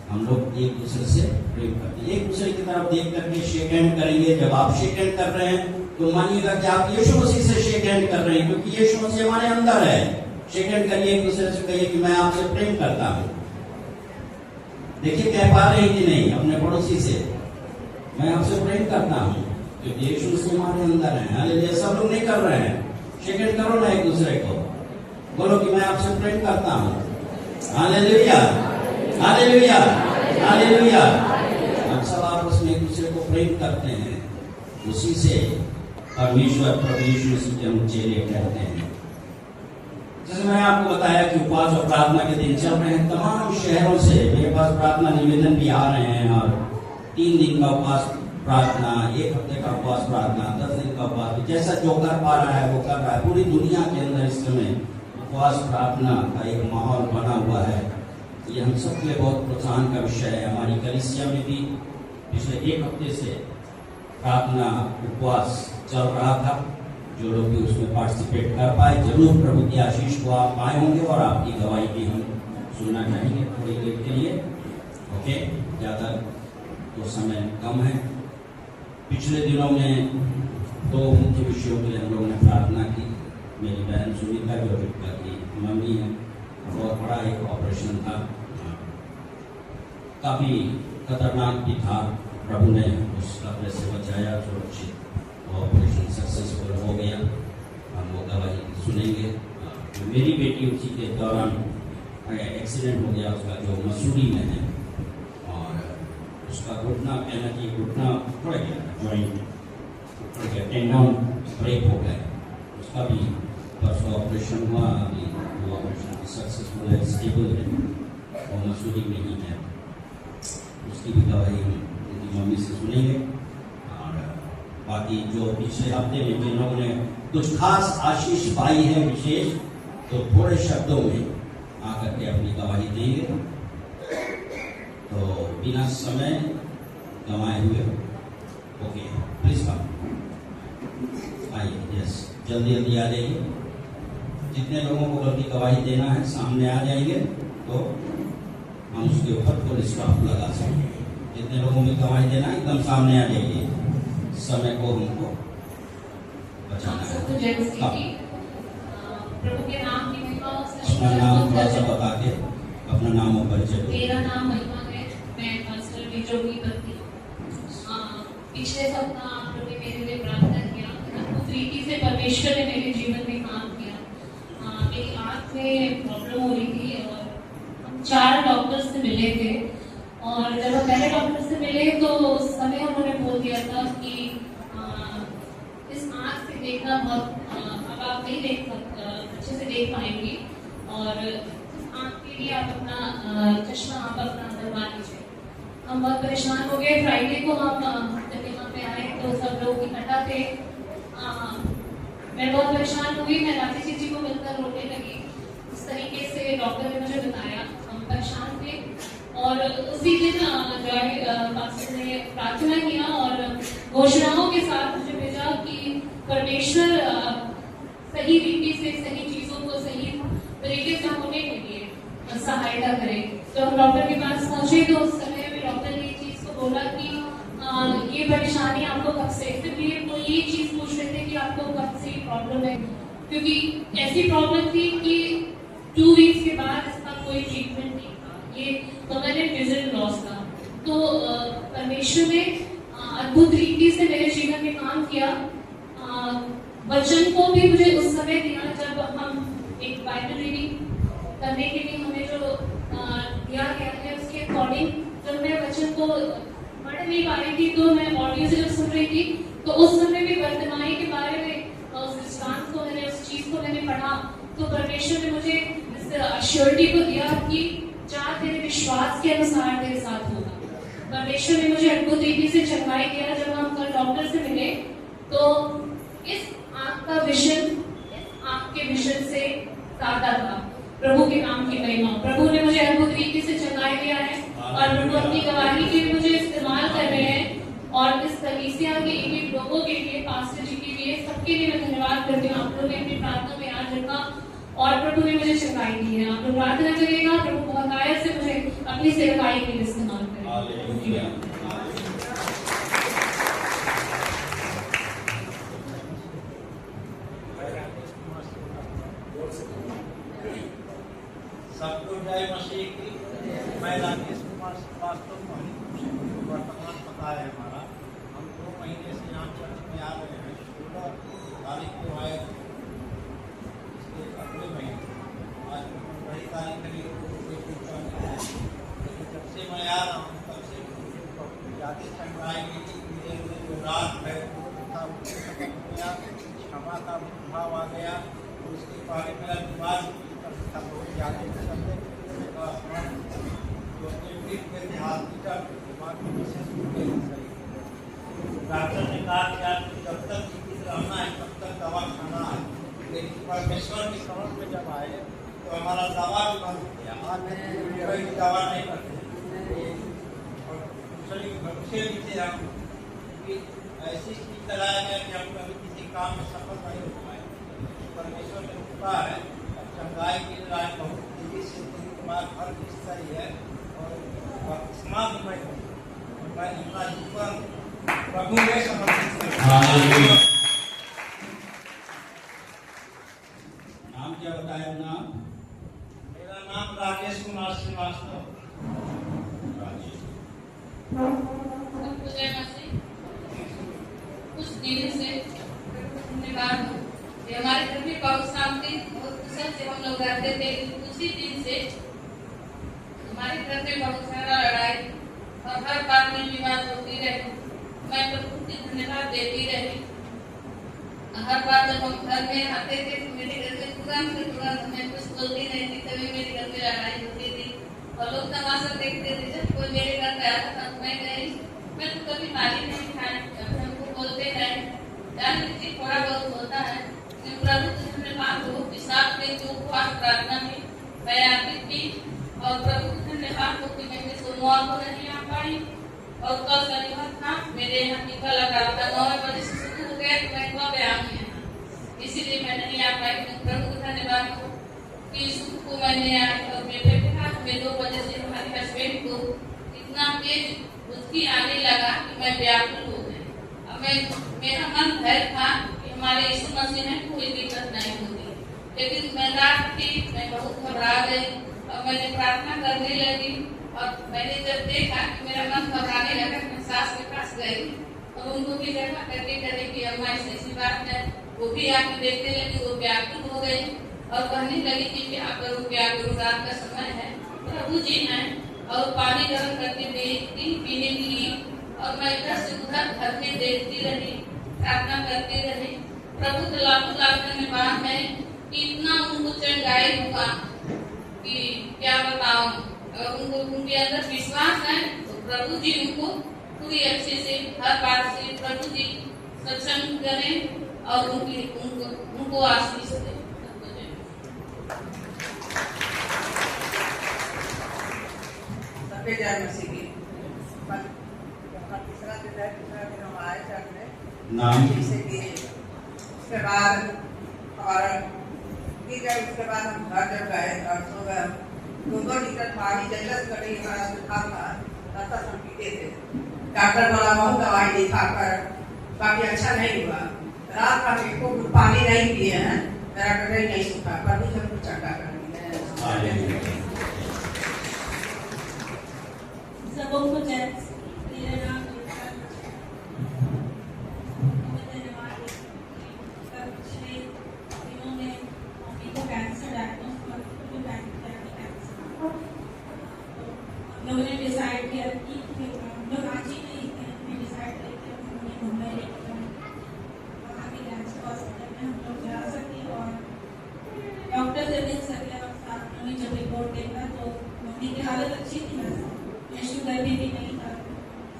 हम लोग एक दूसरे से प्रेम करते हैं, एक दूसरे की तरफ देख करके शेक हैंड करेंगे। जब आप शेक हैंड कर रहे हैं तो मानिएगा कि आप यीशु मसीह से शेक हैंड कर रहे हैं, क्योंकि यीशु मसीह हमारे अंदर है। शेक हैंड करिए, एक दूसरे से कहिए कि मैं आपसे प्रेम करता हूँ। देखिए कह पा रहे हैं कि नहीं अपने पड़ोसी से, मैं आपसे प्रेम करता हूँ, क्योंकि यीशु मसीह हमारे अंदर है। हालेलुया। सब लोग नहीं कर रहे हैं, शेक हैंड करो ना एक दूसरे को, बोलो कि मैं आपसे प्रेम करता हूँ। Hallelujah, hallelujah. हालेलुया। हम सब आपस में एक दूसरे को प्रेम करते हैं, उसी से परमेश्वर प्रभु यीशु मसीह के हम चेले कहते हैं। जैसे मैंने आपको बताया कि उपवास और प्रार्थना के दिन चल रहे हैं, तमाम शहरों से मेरे पास प्रार्थना निवेदन भी आ रहे हैं, और 3 दिन का उपवास प्रार्थना, 1 हफ्ते का उपवास प्रार्थना, 10 दिन का उपवास, जैसा जो कर पा रहा है वो कर रहा है। पूरी दुनिया के अंदर इस समय उपवास प्रार्थना का एक माहौल बना हुआ है। ये हम सब के लिए बहुत प्रोत्साहन का विषय है। हमारी कलीसिया में भी पिछले 1 हफ्ते से प्रार्थना उपवास चल रहा था। जो लोग भी उसमें पार्टिसिपेट कर पाए, जरूर प्रभु की आशीष को आप पाए होंगे, और आपकी गवाही भी हम सुनना चाहेंगे थोड़ी देर के लिए। ओके, ज़्यादा तो समय कम है। पिछले दिनों में 2 मुख्य विषयों के लिए हम लोगों ने प्रार्थना की। मेरी बहन सुनीता जो रिक्का की मम्मी है, बहुत बड़ा एक ऑपरेशन था, काफ़ी खतरनाक भी था। प्रभु ने उस खतरे से बचाया, सुरक्षित ऑपरेशन सक्सेसफुल हो गया। हम वो गवाही सुनेंगे। मेरी बेटी उसी के दौरान एक्सीडेंट हो गया उसका, जो मसूरी में है, और उसका घुटना, कहना कि घुटना उखड़ गया, जॉइंट उखड़ गया, टेंडन ब्रेक हो गया। उसका भी परसों ऑपरेशन हुआ। अभी वो ऑपरेशन सक्सेसफुल है, स्टेबल है, और मसूरी में ही है। उसकी भी गवाही हम उनकी मम्मी से सुनेंगे। और बाकी जो पिछले हफ्ते में जिन लोगों ने कुछ खास आशीष पाई है विशेष, तो थोड़े शब्दों में आकर के अपनी गवाही देंगे। तो बिना समय गंवाए हुए, ओके प्लीज कम, आइए। यस, जल्दी जल्दी आ जाइए। जितने लोगों को बल्कि गवाही देना है सामने आ जाएंगे, तो हम उसके ऊपर पुलिस स्टॉप लगा सकेंगे। जितने लोगों में गवाही देना एकदम सामने आ जाइए, समय को हमको बचाना है। प्रभु के नाम की महिमा। अपना नाम थोड़ा सा बता के अपना नाम और परिचय दो। मेरा नाम महिमा है, मैं पास्टर विजो की पत्नी। पिछले सप्ताह आप लोगों ने मेरे लिए प्रार्थना किया, अद्भुत रीति से परमेश्वर ने मेरे जीवन में काम किया। मेरी आँख में प्रॉब्लम हो रही थी, और हम 4 डॉक्टर से मिले थे। और जब हम पहले डॉक्टर से मिले तो उस समय उन्होंने बोल दिया था कि इस आँख से देखना बहुत, अब आप नहीं देख सकते, अच्छे से देख पाएंगी, और इस आँख के लिए आप अपना चश्मा आप अपना बनवा लीजिए। हम बहुत परेशान हो गए। फ्राइडे को हम जब यहाँ पे आए तो सब लोग इकट्ठा थे। मैं बहुत परेशान हुई। मैं राशि जी को मिलकर रोने लगी। इस तरीके से डॉक्टर ने मुझे बताया, हम परेशान थे। और उसी दिन जॉय पास्टर ने प्रार्थना किया और घोषणाओं के साथ मुझे भेजा कि परमेश्वर सही रीति से सही चीजों को सही तरीके से होने के लिए सहायता करे। तो हम डॉक्टर के पास पहुंचे तो उस समय में डॉक्टर ने ये चीज को बोला कि ये परेशानी आपको कब से, सिर्फ ये चीज पूछ रहे थे कि आपको कब से प्रॉब्लम है, क्योंकि ऐसी प्रॉब्लम थी कि 2 वीक्स के बाद इसका कोई ट्रीटमेंट नहीं था। ये परमानेंट विजन लॉस था। तो परमेश्वर ने अद्भुत रीति से मेरे जीवन में काम किया। वचन को भी मुझे उस समय दिया जब हम एक बाइबल रीडिंग करने के लिए हमें जो दिया गया है, उसके अकॉर्डिंग जब मैं वचन को पढ़ नहीं पा रही थी तो मैं ऑडियो से जब सुन रही थी, तो उस समय भी वर्तमान के बारे में उस दृष्टांत को मैंने, उस चीज को मैंने पढ़ा, तो परमेश्वर ने मुझे इस अश्योरिटी को दिया कि जा तेरे विश्वास के अनुसार तेरे साथ होगा। परमेश्वर ने मुझे अद्भुत रीति से चंगाई किया। जब हम कल डॉक्टर से मिले तो इस आंख का विजन, इस आंख के विजन से ज्यादा था। प्रभु के नाम की महिमा। प्रभु ने मुझे अद्भुत रीति से चंगाई दिया है और प्रभु अपनी गवाही के लिए मुझे इस्तेमाल कर रहे हैं। और इस कलीसिया के एक लोगों के लिए, पास्टर जी के लिए, सबके लिए मैं धन्यवाद करती हूँ। आप लोगों ने अपनी प्रार्थना में याद रखा और प्रभु ने मुझे चंगाई दी है। आप लोग प्रार्थना करिएगा, प्रभु बहुतायत से मुझे अपनी सेवकाई के लिए इस्तेमाल करें। सबको जय मसीह की। मैं राकेश कुमार वास्तव में वर्तमान पता है हमारा। हम 2 महीने से यहाँ चर्च में आ रहे हैं। 16 तारीख को आए, इसके अगले महीने आज 15 तारीख के लिए लेकिन जब से मैं आ रहा हूँ किया, क्षमा का भाव आ गया। उसके पहले मेरा दिमाग बहुत ज़्यादा करते डॉक्टर ने कहा कि आप जब तक जीवित रहना है तब तक दवा खाना है, लेकिन परमेश्वर के शरण में जब आए तो हमारा दवा भी बंद हो गया। आज कोई दवा नहीं करते और दूसरी भविष्य भी थे हम कि ऐसी चीज कराया गया कि हम कभी किसी काम में सफल नहीं हो पाए। परमेश्वर ने कृपा है, चंगाई मिल रहा है, बहुत तेजी से दिमाग हर चीज सही है और समाप्त मैं अपना जीवन प्रभु में समर्पित करता हूं। नाम क्या बताया? नाम? मेरा नाम राजेश कुमार श्रीवास्तव। राजेश। कुछ दिन से धन्यवाद कि हमारे घर में बहुत शांति बहुत कुशल से हम लोग रहते थे। उसी दिन से हमारे घर में बहुत सारा लड़ाई और हर बात में विवाद होती रही। मैं प्रभु की धन्यवाद देती रही। हर बार जब हम घर में आते थे तो मेरे घर में तुरंत मैं कुछ बोलती नहीं थी, तभी मेरे घर में लड़ाई होती थी और लोग तमाशा देखते थे। जब कोई मेरे घर पे आता था मैं गई, मैं तो कभी मारी नहीं खाई, हमको बोलते हैं जान लीजिए थोड़ा बहुत होता है। प्रभु की धन्यवाद हो कि साथ में जो उपवास प्रार्थना में मैं आती थी और प्रभु की धन्यवाद हो कि मैं सोमवार को नहीं आ पाई और कल शनिवार था मेरे यहाँ टीका लगा था 9 बजे से शुरू हो गया तो मैं कब आऊंगी यहाँ, इसीलिए मैं नहीं आ पाई। प्रभु का धन्यवाद हो कि शुरू को मैंने और मेरे हाथ में 2 बजे से हमारे हस्बैंड को इतना तेज उसकी आने लगा कि मैं व्याकुल हो गई। अब मेरा मन भय था कि हमारे यीशु मसीह में कोई दिक्कत नहीं होती, लेकिन मैं रात थी, मैं बहुत घबरा गई और मैंने प्रार्थना करने लगी और मैंने जब देखा कि मेरा मन घबराने लगा, मैं सास के पास गई और उनको भी देखा करके कि अम्मा ऐसी बात है। वो भी आके देखने लगी, वो व्याकुल हो गई और कहने लगी कि क्या करूँ रात का समय है, प्रभु जी हैं और पानी गर्म करके देती पीने के लिए और मैं इधर से उधर घर में देखती रही, प्रार्थना करती रही। प्रभु का लाखों लाख धन्यवाद है कि इतना उनको चंगाई हुआ कि क्या बताऊं। उनको उनके अंदर विश्वास है तो प्रभु जी उनको पूरी अच्छे से हर बात से प्रभु जी सत्संग करें और उनको आशीष दें। तीसरा दिन हम आए चढ़ने नाम? उसके बाद और फिर गए। उसके बाद हम घर जब गए और सुबह 2 लीटर पानी जलस कड़ी हमारा सुखा था तब तक हम पीते थे। डॉक्टर वाला बहुत दवाई दिखा कर बाकी अच्छा नहीं हुआ। रात का को पानी नहीं पिए हैं, मेरा कटई नहीं सूखा, पर भी सब कुछ चंगा कर दिया। सबों को जय मेरा नाम इन्होंने मम्मी को कैंसर डायग्नोस किया। हम लोगों ने डिसाइड किया कि हम लोग आज ही नहीं डिसाइड करके हमने मुंबई लेकर वहाँ के कैंसर हॉस्पिटल में हम लोग जा सके और डॉक्टर से मिल सके। और साथ में जब रिपोर्ट देखा तो मम्मी की हालत अच्छी थी, शुगर भी नहीं था।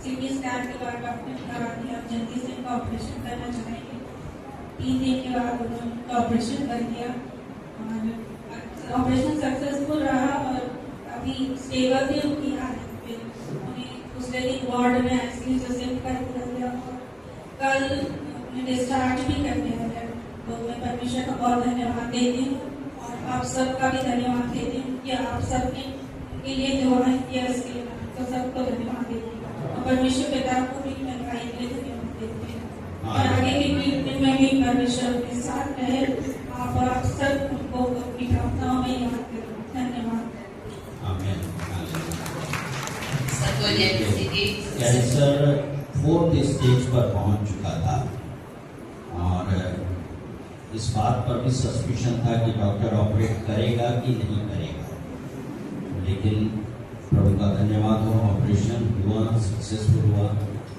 सीटी स्कैन के बाद डॉक्टर ने कहा कि आप जल्दी से इनका ऑपरेशन करना चाहेंगे। 3 दिन के बाद उन्होंने उनका ऑपरेशन कर दिया और ऑपरेशन सक्सेसफुल रहा और अभी स्टेबल भी उनकी हालत। फिर उन्हें दूसरे दिन वार्ड में आईसीयू से शिफ्ट कर दिया गया और कल उन्हें डिस्चार्ज भी करने लगे। तो मैं परमेश्वर का बहुत धन्यवाद देती हूँ और आप सबका भी धन्यवाद देती हूँ कि आप सबने के लिए दुआएं किया, इसके लिए तो सबको धन्यवाद देती हूँ और परमेश्वर पिता को भी मैं भाई के लिए धन्यवाद देती हूँ और आगे की ट्रीटमेंट में भी परमेश्वर के साथ रहे। आप सब उनको अपनी प्रार्थनाओं में याद करें। धन्यवाद। कैंसर 4th स्टेज पर पहुंच चुका था और इस बात पर भी सस्पिशन था कि डॉक्टर ऑपरेट करेगा कि नहीं करेगा, लेकिन प्रभु का धन्यवाद हो ऑपरेशन हुआ, सक्सेसफुल हुआ।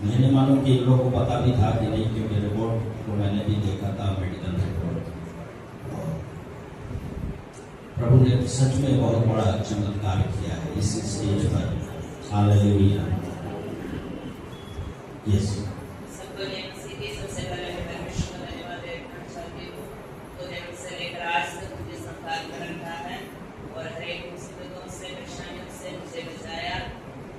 मैंने मालूम कि इन लोगों को पता भी था कि नहीं, क्योंकि रिपोर्ट को मैंने प्रभु ने सच में बहुत बड़ा चमत्कार किया है इस स्टेज पर। हालेलुया। यस सबको मसीह के सबसे पहले मैं परमेश्वर को धन्यवाद देना चाहती हूँ। तूने मुझसे लेकर आज तक मुझे संभाल कर रखा है और हर एक मुसीबतों से परेशानियों से मुझे बचाया।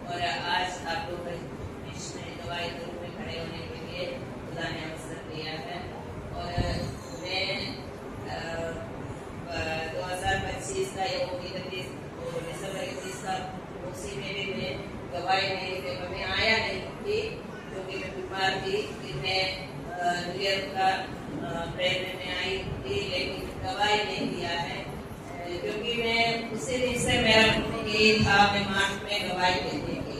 और आज आप लोग बीच में दवाई के रूप में खड़े होने के लिए खुदा ने अवसर दिया है। और मैं 2025 का या वो 31 दिसंबर 31 का उसी में भी मैं गवाही नहीं दे मैं आया नहीं थी क्योंकि मैं बीमार थी। फिर मैं न्यू ईयर का प्रेयर में आई थी लेकिन गवाही नहीं दिया है क्योंकि मैं उसी दिन से मेरा ये था मैं मार्च में गवाही देने की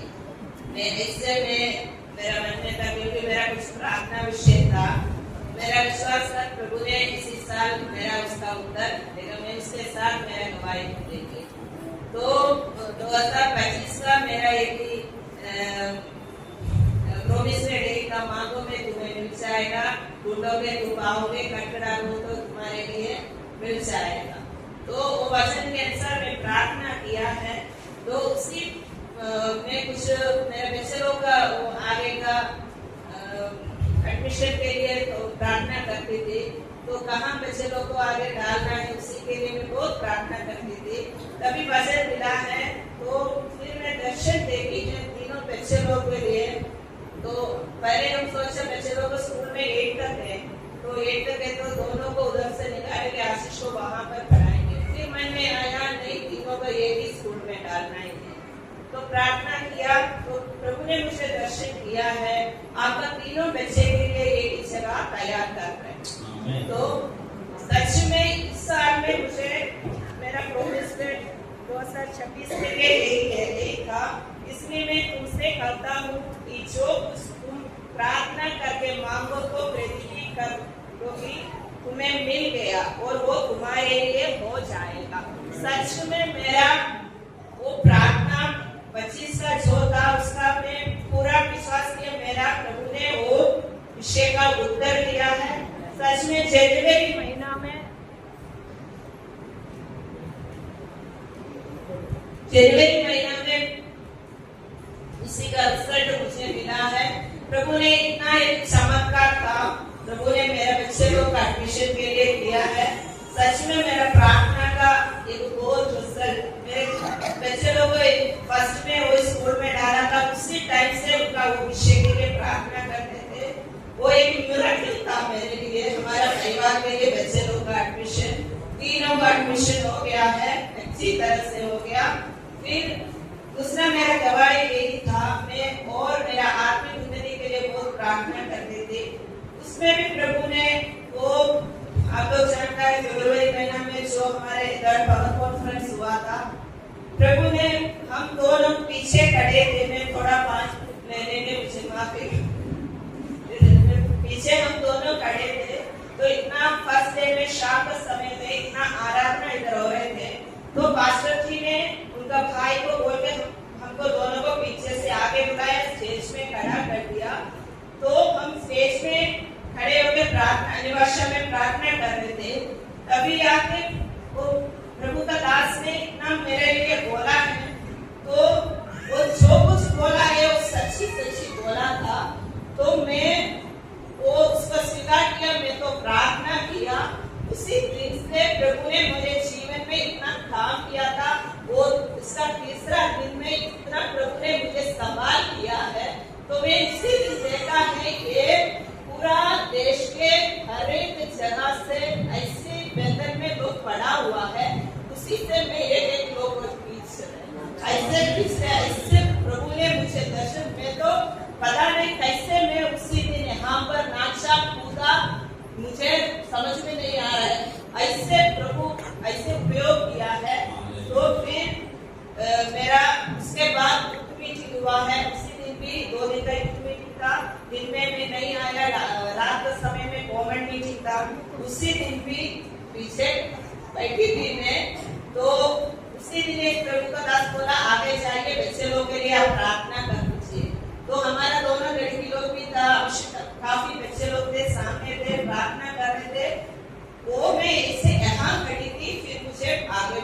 मैं इससे मेरा मन में था क्योंकि मेरा कुछ प्रार्थना विषय था। मेरा विश्वास था प्रभु ने इसी साल मेरा उसका उत्तर देगा। मैं उसके साथ मेरा गवाही देंगे। तो 2025 का मेरा एक ही प्रोमिस में डेली का मांगो में तुम्हें मिल जाएगा, ढूंढोगे तुम पाओगे, खटखटाओगे तो तुम्हारे लिए मिल जाएगा। तो वो वचन के अनुसार मैं प्रार्थना किया है। तो उसी में कुछ मेरे बच्चों का वो आगे का एडमिशन के लिए तो प्रार्थना करती थी। तो कहाँ बच्चे लोग को आगे डालना है उसी के लिए मैं बहुत प्रार्थना करती थी। तभी वचन मिला है तो फिर मैं दर्शन देखी जो तीनों बच्चे लोग के लिए। तो पहले हम सोचे बच्चे लोग स्कूल में 8 तक है तो 8 तक है तो दोनों को उधर से निकाल के आशीष को वहां पर पढ़ाएंगे। फिर मन में आया नहीं तीनों को एक ही स्कूल में डालना ही है। तो प्रार्थना किया तो प्रभु ने मुझे दर्शन किया है आपका तीनों बच्चे के लिए एक ही जगह तैयार कर रहे हैं। तो सच में इस साल में मुझे मेरा प्रोमिस 2026 के लिए यही था। इसलिए मैं तुमसे कहता हूँ कि जो कुछ तुम प्रार्थना करके मांगो तो वृद्धि करोगी तुम्हें मिल गया और वो तुम्हारे लिए हो जाएगा। सच में मेरा वो प्रार्थना 25 का जो था उसका मैं पूरा विश्वास किया मेरा प्रभु ने वो विषय का उत्तर दिया है। सच में जनवरी महीना में इसी का रिजल्ट मुझे मिला है। प्रभु ने इतना एक चमत्कार था। प्रभु ने मेरे बच्चे लोग का एडमिशन के लिए किया है। सच में मेरा प्रार्थना का एक बहुत रिजल्ट मेरे बच्चे लोग फर्स्ट में वो स्कूल में डाला था उसी टाइम से उनका वो विषय के लिए प्रार्थना करते थे। वो एक मिरेकल था मेरे लिए हमारा परिवार के लिए। बच्चे लोग का एडमिशन तीनों का एडमिशन हो गया है अच्छी तरह से हो गया। फिर दूसरा मेरा गवाही यही था मैं और मेरा आत्मिक उन्नति के लिए बहुत प्रार्थना करती थी। उसमें भी प्रभु ने वो आप लोग जानते हैं फरवरी महीना में जो हमारे इधर पावर कॉन्फ्रेंस हुआ था प्रभु ने हम दोनों पीछे खड़े थे। मैं थोड़ा 5 मिनट लेने में मुझे माफी पीछे हम दोनों खड़े थे। तो इतना फर्स्ट डे में शाम का समय में इतना आराधना इधर हो रहे थे। तो पास्टर जी ने उनका भाई को बोल के हमको दोनों को पीछे से आगे बुलाया स्टेज में खड़ा कर दिया। तो हम स्टेज में खड़े होकर प्रार्थना अनिवर्षा में प्रार्थना कर रहे थे। तभी आके वो प्रभु का दास ने इतना मेरे लिए बोला है। तो वो जो कुछ बोला है वो सच्ची बोला था। तो मैं वो उसको स्वीकार किया। मैं तो प्रार्थना किया। उसी दिन से प्रभु ने मुझे जीवन में इतना काम किया था। वो इसका तीसरा दिन में इतना प्रभु ने मुझे संभाल किया है। तो मैं इसी दिन देखा है कि पूरा देश के हर एक जगह से ऐसे बंधन में लोग पड़ा हुआ है। उसी से मैं एक लोग ऐसे प्रभु ने मुझे दर्शन में तो पता नहीं कैसे मैं उसी दिन यहाँ पर नाचा कूदा मुझे समझ में नहीं आ रहा है। ऐसे प्रभु ऐसे उपयोग किया है। तो फिर मेरा उसके बाद मीटिंग हुआ है। उसी दिन भी 2 दिन का मीटिंग था। दिन में मैं नहीं आया। रात के समय में गवर्नमेंट मीटिंग था। उसी दिन भी पीछे बैठी थी मैं। तो उसी दिन एक प्रभु का दास बोला आगे जाइए बच्चे लोग के लिए आप प्रार्थना कर दीजिए। तो हमारा दोनों लड़की लोग भी था। काफी बच्चे लोग थे सामने थे प्रार्थना कर रहे थे। वो मैं ऐसे यहाँ खड़ी थी। फिर मुझे आगे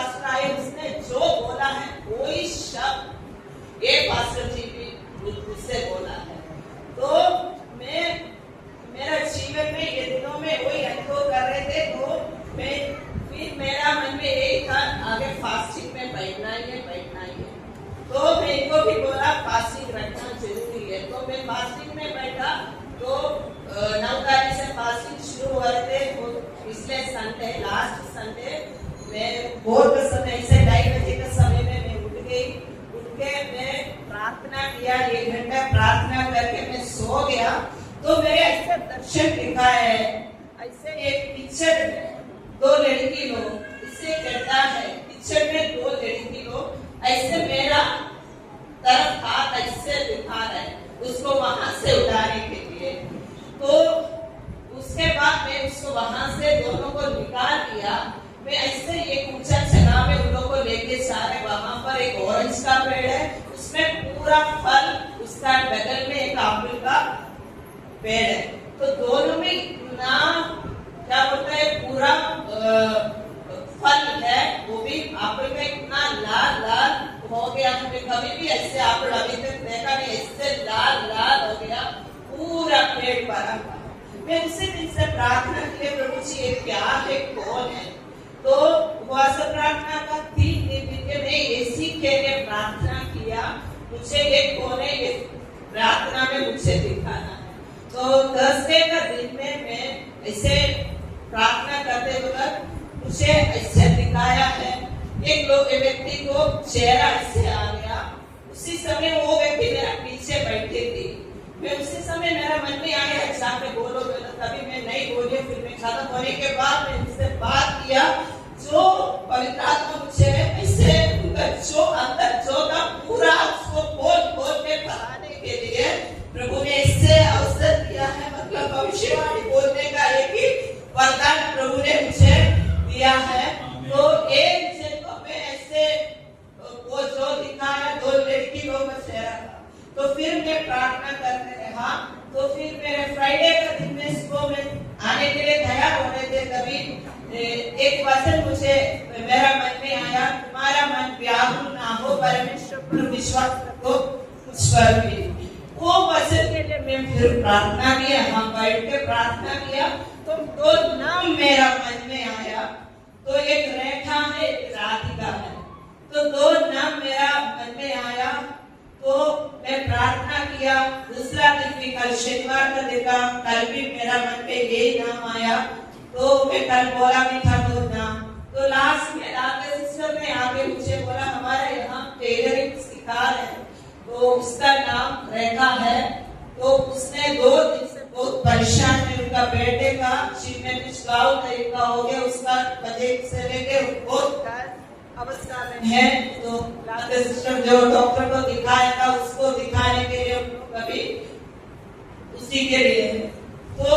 पास्टर आए, उसने जो बोला है कोई शब्द ये पास्टर जी भी मुझसे बोला है। तो मैं मेरा जीवन में ये दिनों में वही अनुभव कर रहे थे। तो मैं फिर मेरा मन में यही था आगे फास्टिंग में बैठना ही है। तो मैं इनको भी बोला फास्टिंग रखना जरूरी है। तो मैं फास्टिंग में बैठा। तो 9 तारीख से फास्टिंग शुरू हुए थे। पिछले संडे, लास्ट संडे मैं भोर के समय से 2:30 बजे के समय में मैं उठ के मैं प्रार्थना किया। 1 घंटा प्रार्थना करके मैं सो गया। तो मेरे ऐसे दर्शन दिखा है, ऐसे एक पिक्चर में 2 लड़की लोग, इससे कहता है पिक्चर में 2 लड़की लोग ऐसे मेरा तरफ हाथ ऐसे दिखा रहे, उसको वहां से उठाने के लिए। तो उसके बाद मैं उसको वहां से दोनों को निकाल दिया। मैं ऐसे एक ऊंचा जगह में उन लोगों को लेके जा रहे। वहां पर एक ऑरेंज का पेड़ है, उसमें पूरा फल, उसका बगल में एक एप्पल का पेड़ है। तो दोनों में इतना क्या बोलता है पूरा फल है, वो भी एप्पल का इतना लाल हो गया। हमने कभी भी ऐसे एप्पल अभी तक देखा नहीं, ऐसे लाल हो गया, पूरा पेड़ भरा हुआ। मैं उसी दिन से प्रार्थना की, प्रभु जी ये क्या है, कौन है। तो उपवास प्रार्थना का 3 दिन में मैं इसी के लिए प्रार्थना किया, मुझे ये कौन है, ये प्रार्थना में मुझे दिखाना है। तो थर्सडे का दिन में मैं ऐसे प्रार्थना करते वक्त मुझे ऐसे दिखाया है, एक व्यक्ति को चेहरा ऐसे आ गया। उसी समय वो व्यक्ति मेरा पीछे बैठी थी। मैं उसी समय मेरा मन में आया जाके बोलो, तभी मैं नहीं बोली। फिर मैं खत्म होने के बाद मैं उनसे बात किया। जो पवित्र आत्मा मुझे ऐसे जो अंदर जो था पूरा उसको बोल के बढ़ाने के लिए प्रभु ने इससे अवसर दिया है। मतलब भविष्यवाणी बोलने का एक ही वरदान प्रभु ने मुझे दिया है। तो एक जगह में ऐसे वो जो दिखाया 2 लड़की लोग का चेहरा था। तो फिर मैं प्रार्थना करते रहा। तो फिर मेरे फ्राइडे का दिन में सुबह में आने के लिए तैयार हो रहे थे, तभी एक वचन मुझे मेरा मन में आया, तुम्हारा मन व्याकुल ना हो, परमेश्वर पर विश्वास रखो, मुझ पर भी। वो वचन के लिए मैं फिर प्रार्थना किया, हम बैठ के प्रार्थना किया। तो 2 नाम मेरा मन में आया। तो एक रेखा है, एक राधिका है। तो 2 नाम मेरा मन में आया। तो मैं प्रार्थना किया। दूसरा दिन भी कल शनिवार का देखा, कल भी मेरा मन में यही नाम आया। तो मैं कल बोला भी था 2 नाम। तो लास्ट में आके सिस्टर ने आके मुझे बोला हमारे यहाँ टेलरिंग सिखा रहे हैं, तो उसका नाम रेखा है। तो उसने 2 दिन से बहुत परेशान है, उनका बेटे का जीव में कुछ गाँव टाइप का हो गया, उसका बजट से लेके बहुत अवस्था में है। तो सिस्टर जो डॉक्टर को दिखाया था, उसको दिखाने के लिए कभी उसी के लिए। तो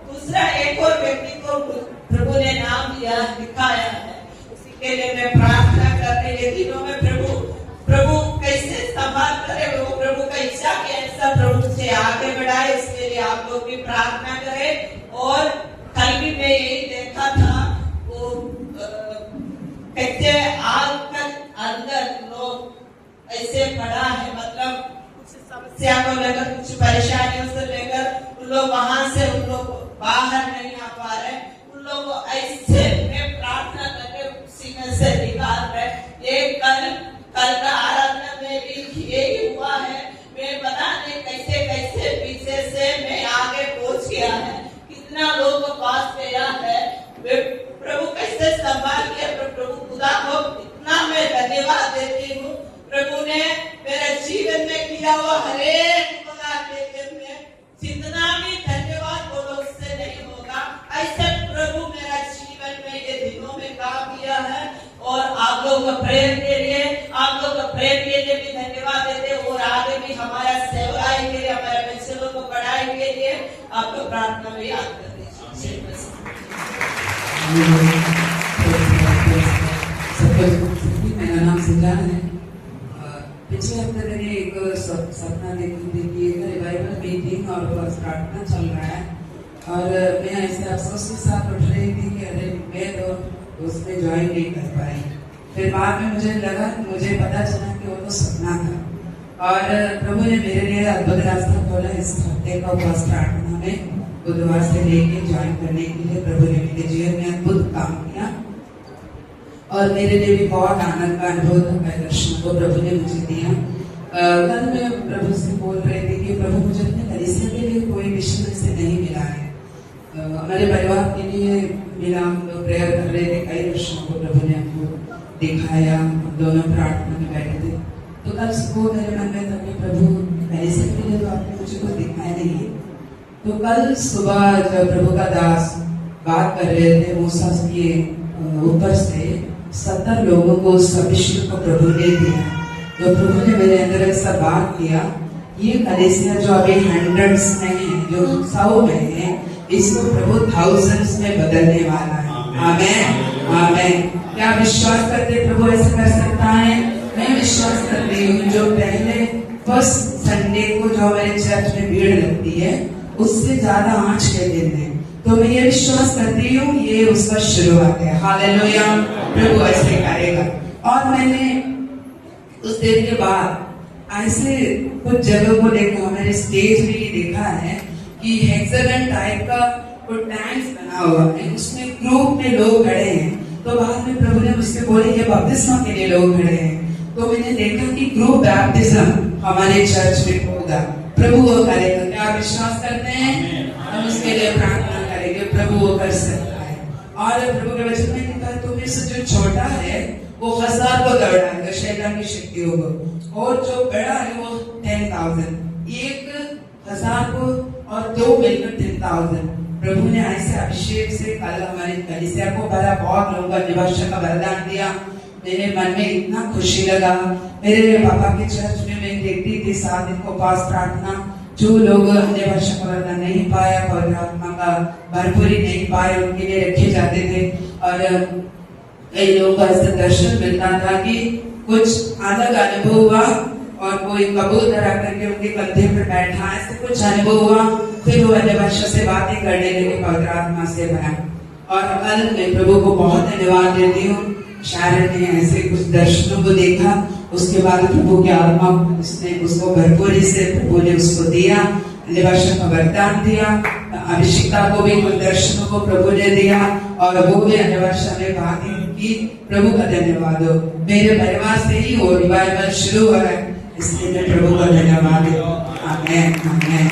दूसरा एक और व्यक्ति को प्रभु ने नाम दिया, दिखाया है, उसी के लिए मैं प्रार्थना कर रही हूँ। दिनों में प्रभु कैसे संभाल करे, वो प्रभु का इच्छा के ऐसा प्रभु से आगे बढ़ाए, इसके लिए आप लोग भी प्रार्थना करें। और कल भी मैं यही देखा था, वो कहते आग के अंदर लोग ऐसे पड़ा है, मतलब कुछ समस्या को लेकर, कुछ परेशानियों से लेकर उन लोग वहां से उन लोग बाहर नहीं आ पा रहे। उन लोग को ऐसे में प्रार्थना करके उसी में से निकाल रहे। ये कल का आराधना में भी यही हुआ है। मैं पता नहीं कैसे पीछे से मैं आगे पहुंच गया है, कितना लोगों को पास गया है। प्रभु कैसे संभाल किया, प्रभु खुदा को इतना मैं धन्यवाद देती हूँ। प्रभु ने मेरे जीवन में किया हुआ हरेक उपकार के लिए जितना भी धन्यवाद बोलो उससे नहीं होगा। ऐसे प्रभु मेरा जीवन में ये दिनों में काम किया है। और आप लोग का प्रेम के लिए, आप लोग का प्रेम के लिए भी धन्यवाद देते। और आगे भी हमारा सेवाई के लिए, हमारे बच्चों को पढ़ाई के लिए आप लोग प्रार्थना में याद कर दीजिए। मेरा नाम सिद्धांत है। पिछले हफ्ते मैंने एक सपना देखी थी कि रिवाइवल मीटिंग और प्रार्थना चल रहा है, और मैं ऐसे अफसोस के साथ उठ रही थी कि अरे मैं तो उसमें ज्वाइन नहीं कर पाई। फिर बाद में मुझे पता चला कि वो तो सपना था। और प्रभु ने मेरे लिए अद्भुत रास्ता खोला। इस हफ्ते का उपवास प्रार्थना में बुधवार से लेके ज्वाइन करने के लिए प्रभु ने मेरे जीवन में अद्भुत काम किया और मेरे लिए भी बहुत आनंद का अनुभव था। दर्शन को प्रभु ने मुझे दिया। कल मैं प्रभु से बोल रही थी कि प्रभु मुझे अपने कलीसिया के लिए कोई मिशन से नहीं मिला है, हमारे परिवार के लिए मिला। हम लोग प्रेयर कर रहे थे, कई दर्शनों को प्रभु ने हमको दिखाया, हम दोनों प्रार्थना में बैठे थे। तो कल सुबह मेरे मन में था कि प्रभु कलीसिया के लिए तो आपने मुझे कुछ दिखाया नहीं है। तो कल सुबह जब प्रभु का दास बात कर रहे थे, मूसा के ऊपर से 70 लोगों को उस अभिषेक को प्रभु ने दिया। तो प्रभु ने मेरे अंदर ऐसा बात किया, ये कलीसिया जो अभी हंड्रेड्स में है, जो 100 में है, इसको प्रभु थाउजेंड्स में बदलने वाला है। आमेन, आमेन। क्या विश्वास करते प्रभु ऐसे कर सकता है? मैं विश्वास करती हूँ। जो पहले फर्स्ट संडे को जो हमारे चर्च में भीड़ लगती है, उससे ज्यादा आज के दिन है। तो मैं ये विश्वास करती हूँ ये उसका शुरुआत है। हालेलुया, प्रभु ऐसे करेगा। और मैंने उस दिन के बाद ऐसे कुछ जगह को देखा, हमारे स्टेज में ये देखा है कि हेक्सागन टाइप का कोई टैंक्स बना हुआ है, उसमें ग्रुप में लोग खड़े हैं। तो बाद में प्रभु ने मुझसे बोले ये बपतिस्मा के लिए लोग खड़े हैं। तो मैंने देखा कि ग्रुप बैप्टिज्म हमारे चर्च में होगा। प्रभु वो करेगा। क्या आप विश्वास करते हैं? हम उसके लिए प्रार्थना करेंगे, प्रभु वो कर सकता है। और प्रभु के वचन में लिखा है तुम्हें से जो छोटा है वो 1000 को दौड़ाएगा शैतान की शक्तियों को, और जो बड़ा है वो 10,000। 1,000 को और 2 मिलकर 10,000। प्रभु ने ऐसे अभिषेक से कल हमारे कलीसिया को भरा, बहुत लोगों का निवास का वरदान दिया। मेरे मन में इतना खुशी लगा। मेरे पापा के चर्च में मैं देखती थी 7 दिन को उपवास प्रार्थना, जो लोग निवास का वरदान नहीं पाया, पवित्र आत्मा का भरपूरी नहीं पाए, उनके लिए रखे जाते थे। और कई लोगों का ऐसा दर्शन मिलता था कि कुछ अलग अनुभव हुआ और कोई कबूतर आकर के उनके कंधे पर बैठा, ऐसे कुछ अनुभव हुआ। फिर वो अन्य भाषा से बातें करने लगे, पवित्र आत्मा से भरा। और कल मैं प्रभु को बहुत धन्यवाद देती हूँ। शायद ने ऐसे कुछ दर्शनों को देखा, उसके बाद प्रभु की आत्मा उसने उसको भरपूरी से प्रभु ने उसको दिया, अन्य भाषा का वरदान दिया। अभिषेकता को भी कुछ दर्शनों को प्रभु ने दिया और वो भी अन्य भाषा में बातें की। प्रभु का धन्यवाद हो। मेरे परिवार से ही वो रिवाइवल शुरू हो रहा है, इसलिए मैं प्रभु का धन्यवाद देता हूँ। आमेन, आमेन।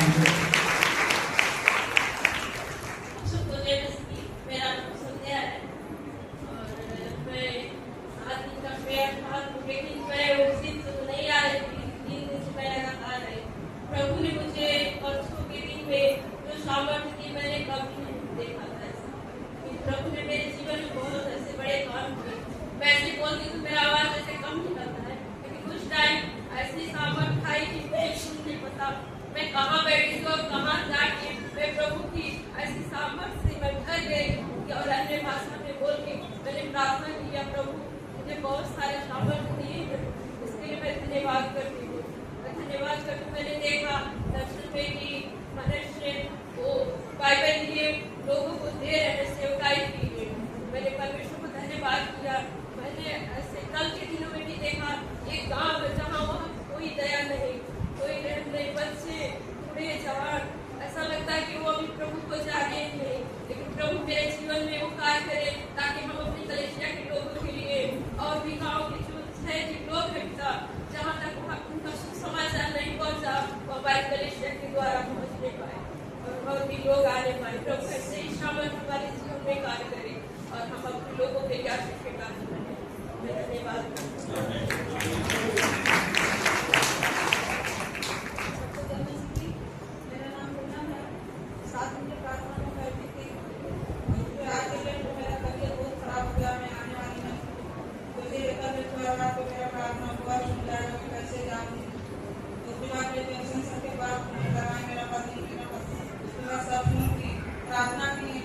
प्रार्थना की,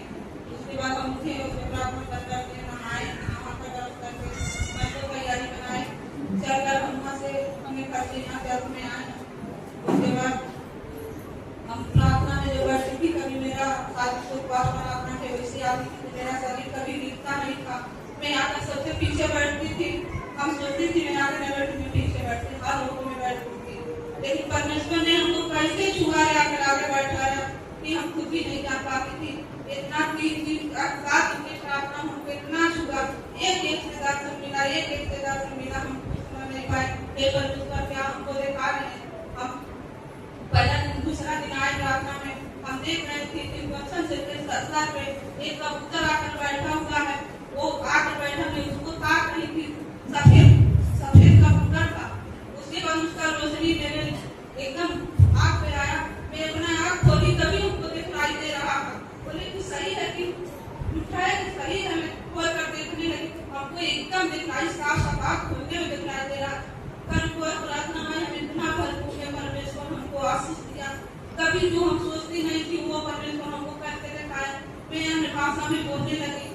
उसके बाद हम उठे कि हम खुद भी नहीं जा पाती थी। इतना 3 दिन 7 दिन की प्रार्थना हमको इतना छुआ, एक रिश्तेदार से मिला, एक रिश्तेदार से मिला, हम कुछ समझ नहीं पाए। पेपर दूसरा क्या हमको दिखा रहे हैं। हम पहला दिन दूसरा दिन आए प्रार्थना में, हम देख रहे थे कि बच्चन से सर पे एक कबूतर आकर बैठा हुआ है। वो आकर बैठा नहीं, उसको ताक रही थी, सफेद कबूतर था। उसके बाद उसका रोशनी मेरे एकदम आँख पे आया। मैं अपना आँख खोली तभी हमको दिखाई दे रहा था। बोले कि सही है कि मिठाई सही है। मैं खोल कर देखने लगी, हमको एकदम दिखाई साफ आँख खोलते हुए दिखाई दे रहा। कल को प्रार्थना में हम इतना भरपूर है, परमेश्वर हमको आशीष दिया। कभी जो हम सोचती नहीं थी वो परमेश्वर हमको करके दिखाया। मैं अन्य भाषा में बोलने लगी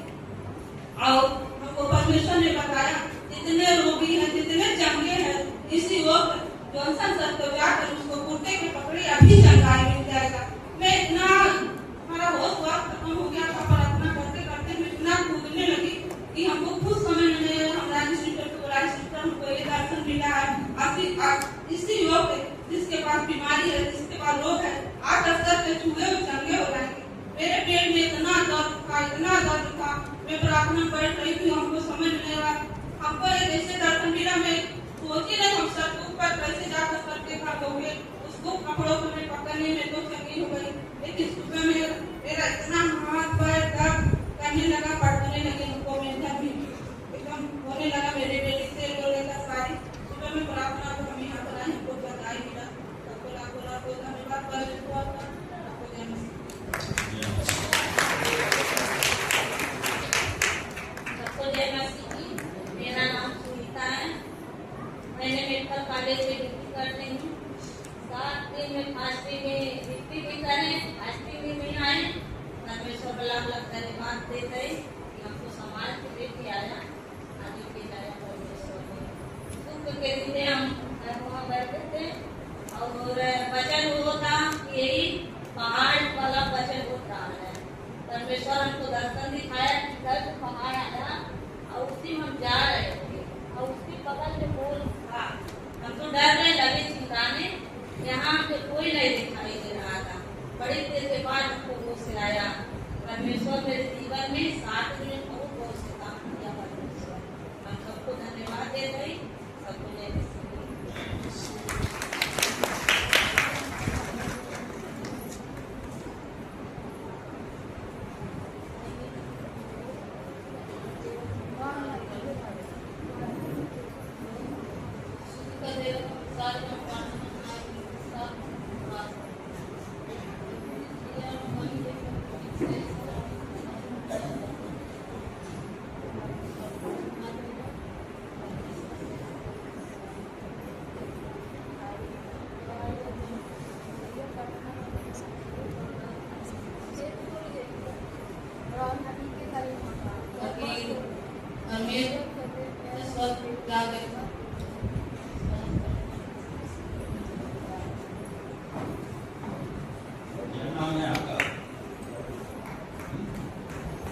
और हमको परमेश्वर ने बताया जितने रोगी हैं, जितने चंगे हैं, इसी वक्त जॉनसन सर को जाकर उसको कुर्ते के पकड़े, अभी चंगाई मिल जाएगा। मैं इतना, हमारा होश खत्म हो गया था। प्रार्थना करते करते मैं इतना कूदने लगी कि हमको खुद समझ में नहीं आया। हम राजसिस्टर हमको ये दर्शन मिला है। इसी योग जिसके पास बीमारी है, जिसके पास रोग है, 8 स्तर के छुए हुए चंगे हो जाएंगे। मेरे पेट में इतना दर्द था, इतना दर्द था। मैं प्रार्थना कर रही थी, हमको समझ नहीं आ रहा। हमको एक ऐसे दर्शन मिला, मैं सोची नहीं हम सर के ऊपर कैसे जाकर सर के खा दोगे। उसको कपड़ों को मैं पकड़ने में तो चंगी हो गई, लेकिन सुबह में मेरा इतना हाथ पैर दर्द करने लगा, पड़ने लगे। हमको मेरा भी एकदम होने लगा, मेरे बेटे से बोले का सारी। सुबह में प्रार्थना को हम यहाँ पर आए, हमको बधाई मिला। सबको लाखों लाखों धन्यवाद। परमेश्वर आपको जय मसीह। सबको जय मसीह की। मेरा नाम सुनीता है। मैंने मेडिकल कॉलेज में ड्यूटी कर रही हूँ। 7 दिन में फास्टिंग में ड्यूटी भी करें, फास्टिंग भी नहीं आए। परमेश्वर को लाख लाख धन्यवाद देते हैं कि हमको समाज के लेके आया, आगे के लाया परमेश्वर ने। दुख के दिन हम वहाँ बैठे थे और वचन होता, यही पहाड़ वाला वचन होता है। परमेश्वर हमको दर्शन दिखाया कि कल पहाड़ आया और उसी में हम जा रहे थे और उसके बगल में बोल था। हम तो डरने लगे, चिंताने, यहाँ पे कोई नहीं दिखाई दे रहा था। बड़ी देर के बाद हमको होश आया। परमेश्वर मेरे जीवन में 7 दिन बहुत बहुत से काम किया परमेश्वर। हम सबको धन्यवाद देते हैं। सबको जय मसीह।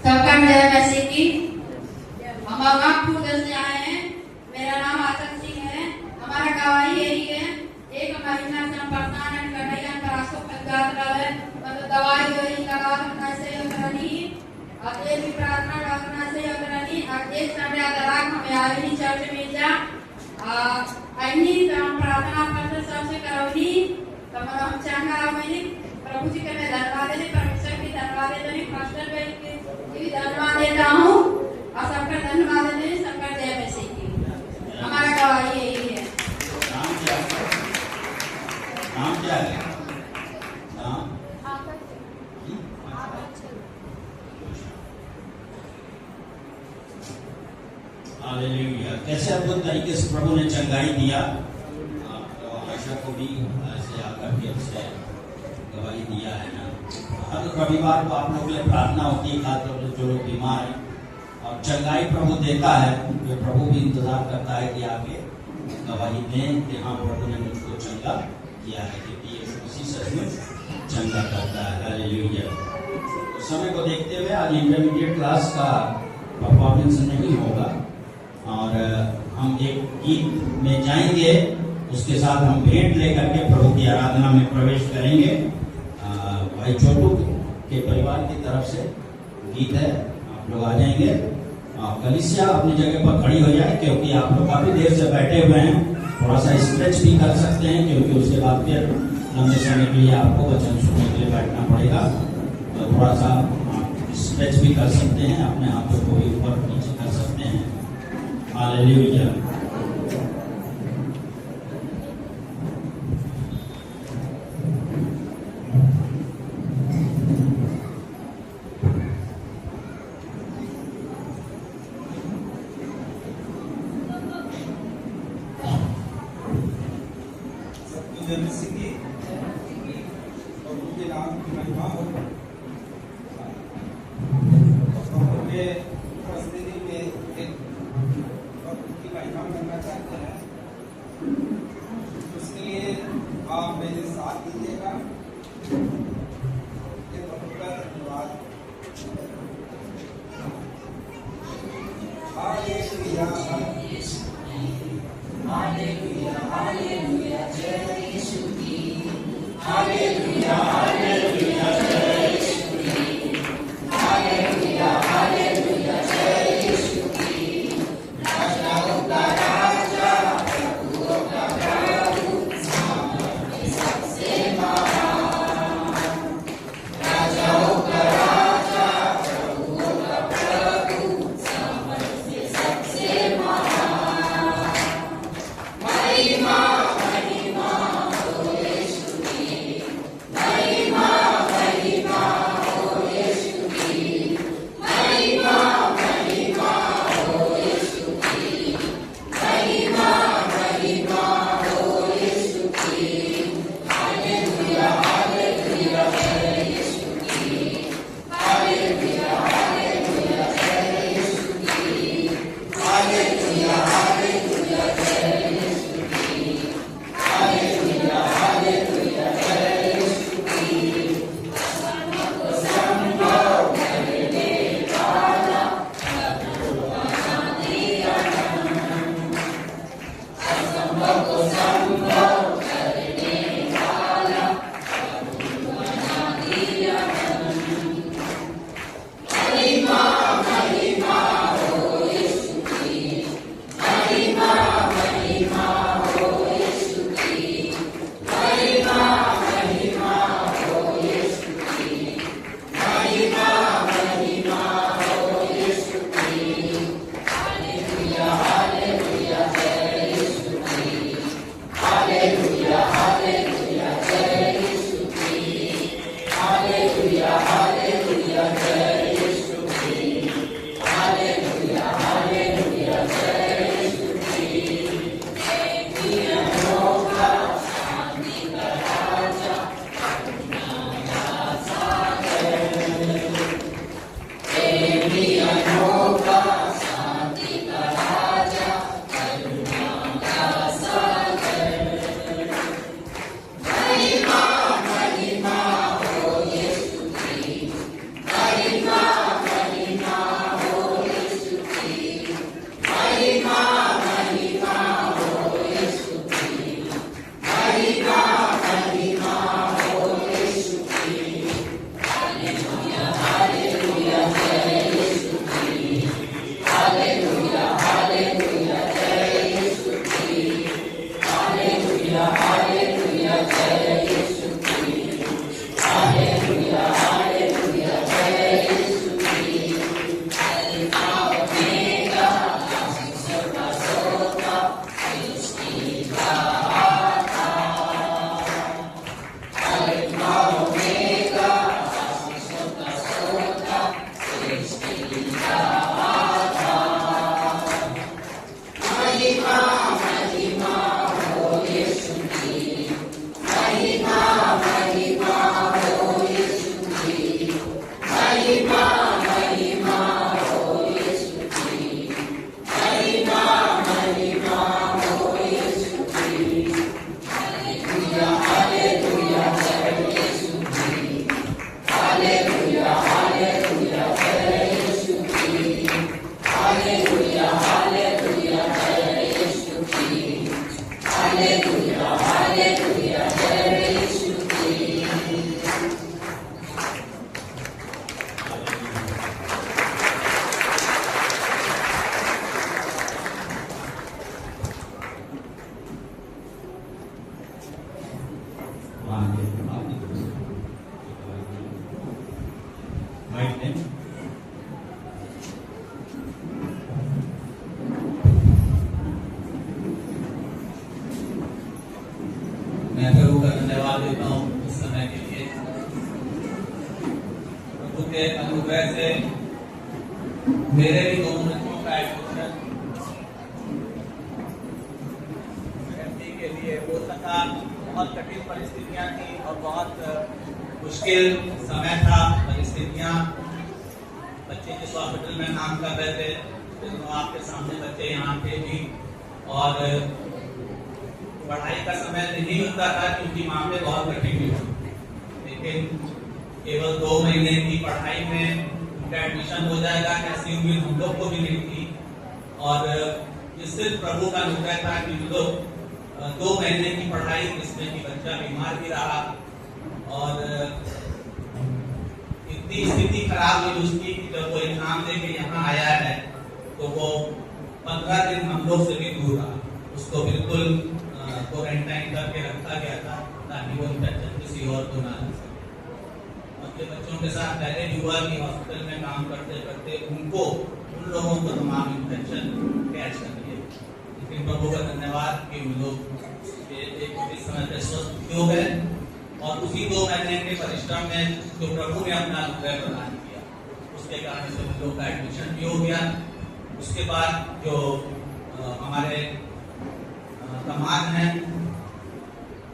सबका जय मसीह की। हम अगामपुर से आए हैं। मेरा नाम आतंक सिंह है। हमारा गवाही यही है, 1 महीना से हम परेशान हैं, कन्हैया रास्तों पर यात्रा है, मतलब दवाई वही लगा कैसे करनी और ये भी प्रार्थना करना से करनी और एक समय दराग हमें आईनी चर्च में जा आईनी तो हम प्रार्थना करते सबसे करौनी तो हम चाहना आवनी प्रभु जी के मैं धन्यवाद देने, परमेश्वर की धन्यवाद देने, मास्टर भाई के भी धन्यवाद देता हूँ और सबका धन्यवाद देने, सबका जय मसीह की। हमारा गवाही यही है। नाम क्या है? नाम हालेलुया। कैसे अद्भुत तरीके से प्रभु ने चंगाई दिया। तो आशा को भी ऐसे आकर के उससे गवाही दिया है ना। हर रविवार को आप लोग के लिए प्रार्थना होती है, खासतौर जो लोग बीमार हैं और चंगाई प्रभु देता है। जो प्रभु भी इंतजार करता है कि आगे गवाही दें कि हाँ प्रभु ने मुझको चंगा किया है, क्योंकि यीशु मसीह सच में चंगा करता है। हालेलुया। तो समय को देखते हुए आज इंटरमीडिएट क्लास का परफॉर्मेंस नहीं होगा और हम एक गीत में जाएंगे, उसके साथ हम भेंट लेकर के प्रभु की आराधना में प्रवेश करेंगे। भाई छोटू के परिवार की तरफ से गीत है, आप लोग आ जाएंगे। कलिसिया अपनी जगह पर खड़ी हो जाए, क्योंकि आप लोग काफी देर से बैठे हुए हैं, थोड़ा सा स्ट्रेच भी कर सकते हैं, क्योंकि उसके बाद फिर लंबे समय के लिए आपको वचन सुनने के लिए बैठना पड़ेगा। तो थोड़ा सा स्ट्रेच भी कर सकते हैं, अपने हाथों को भी ऊपर नीचे कर सकते हैं। हालेलुया। उसके लिए आप मेरे साथ दीजिएगा। धन्यवाद। हालेलुया हालेलुया हालेलुया जय यीशु की। हालेलुया हालेलुया जय यीशु की। हालेलुया हालेलुया जय यीशु की। राजाओं का राजा प्रभुओं का प्रभु सबसे महान। राजाओं का राजा प्रभुओं का प्रभु सबसे महान। महिमा महिमा हो यीशु की। महिमा महिमा हो यीशु की। महिमा महिमा हो यीशु की। महिमा महिमा हो यीशु की। हालेलुया हालेलुया जय यीशु की। हालेलुया हालेलुया जय यीशु की। हालेलुया हालेलुया जय यीशु की। हालेलुया हालेलुया जय यीशु की। असंभव को संभव करने वाला प्रभु अनादि अनंत। असंभव को संभव करने वाला प्रभु अनादि अनंत। महिमा महिमा हो यीशु की। महिमा महिमा हो यीशु की। महिमा महिमा हो यीशु की। महिमा महिमा हो यीशु की। हालेलुया हालेलुया जय यीशु की। हालेलुया हालेलुया जय यीशु की। हालेलुया हालेलुया जय यीशु की। हालेलुया हालेलुया जय यीशु की। एक अनोखा शांति का राजा करुणा का सागर। एक अनोखा शांति का राजा करुणा का सागर। महिमा महिमा हो यीशु की। महिमा महिमा हो यीशु की। महिमा महिमा हो यीशु की। महिमा महिमा हो यीशु की। हालेलुया हालेलुया जय यीशु की। हालेलुया हालेलुया जय यीशु की। हालेलुया हालेलुया जय यीशु की। हालेलुया हालेलुया जय यीशु की। अल्फा ओमेगा आशीषों का सोता सृष्टि का आधार। अल्फा ओमेगा आशीषों का सोता सृष्टि का आधार। महिमा महिमा हो यीशु की। महिमा महिमा हो यीशु की। महिमा महिमा हो यीशु की। महिमा महिमा हो यीशु की। हालेलुया हालेलुया जय यीशु प्रभु के अनुग्रह से मेरे भी दोनों बच्चों का एडमिशन के लिए हो सका। बहुत कठिन परिस्थितियां थी और बहुत मुश्किल समय था। परिस्थितियां बच्चे जिस हॉस्पिटल में काम कर रहे थे तो आपके सामने बच्चे यहाँ थे भी, और पढ़ाई का समय नहीं होता था क्योंकि मामले बहुत कठिन थे। लेकिन केवल 2 महीने की पढ़ाई में उनका एडमिशन हो जाएगा ऐसी उम्मीद हम लोग को भी नहीं थी। और ये सिर्फ प्रभु का अनुग्रह था कि हम लोग 2 महीने की पढ़ाई जिसमें कि बच्चा बीमार भी रहा और इतनी स्थिति खराब हुई उसकी कि जब वो एग्जाम देके यहाँ आया है तो वो 15 दिन हम लोग से भी दूर रहा। उसको बिल्कुल क्वारंटाइन करके रखा गया था ताकि वो इन्फेक्शन किसी और को ना लग सके। और ये बच्चों के साथ पहले भी हुआ कि हॉस्पिटल में काम करते करते उन लोगों को तमाम इन्फेक्शन कैच कर लिए। लेकिन प्रभु का धन्यवाद कि हम लोग इस समय पे स्वस्थ हो गए और उसी 2 महीने के परिश्रम में जो प्रभु ने अपना अनुग्रह प्रदान किया उसके कारण से हम लोग का एडमिशन भी हो गया। उसके बाद जो हमारे कमान है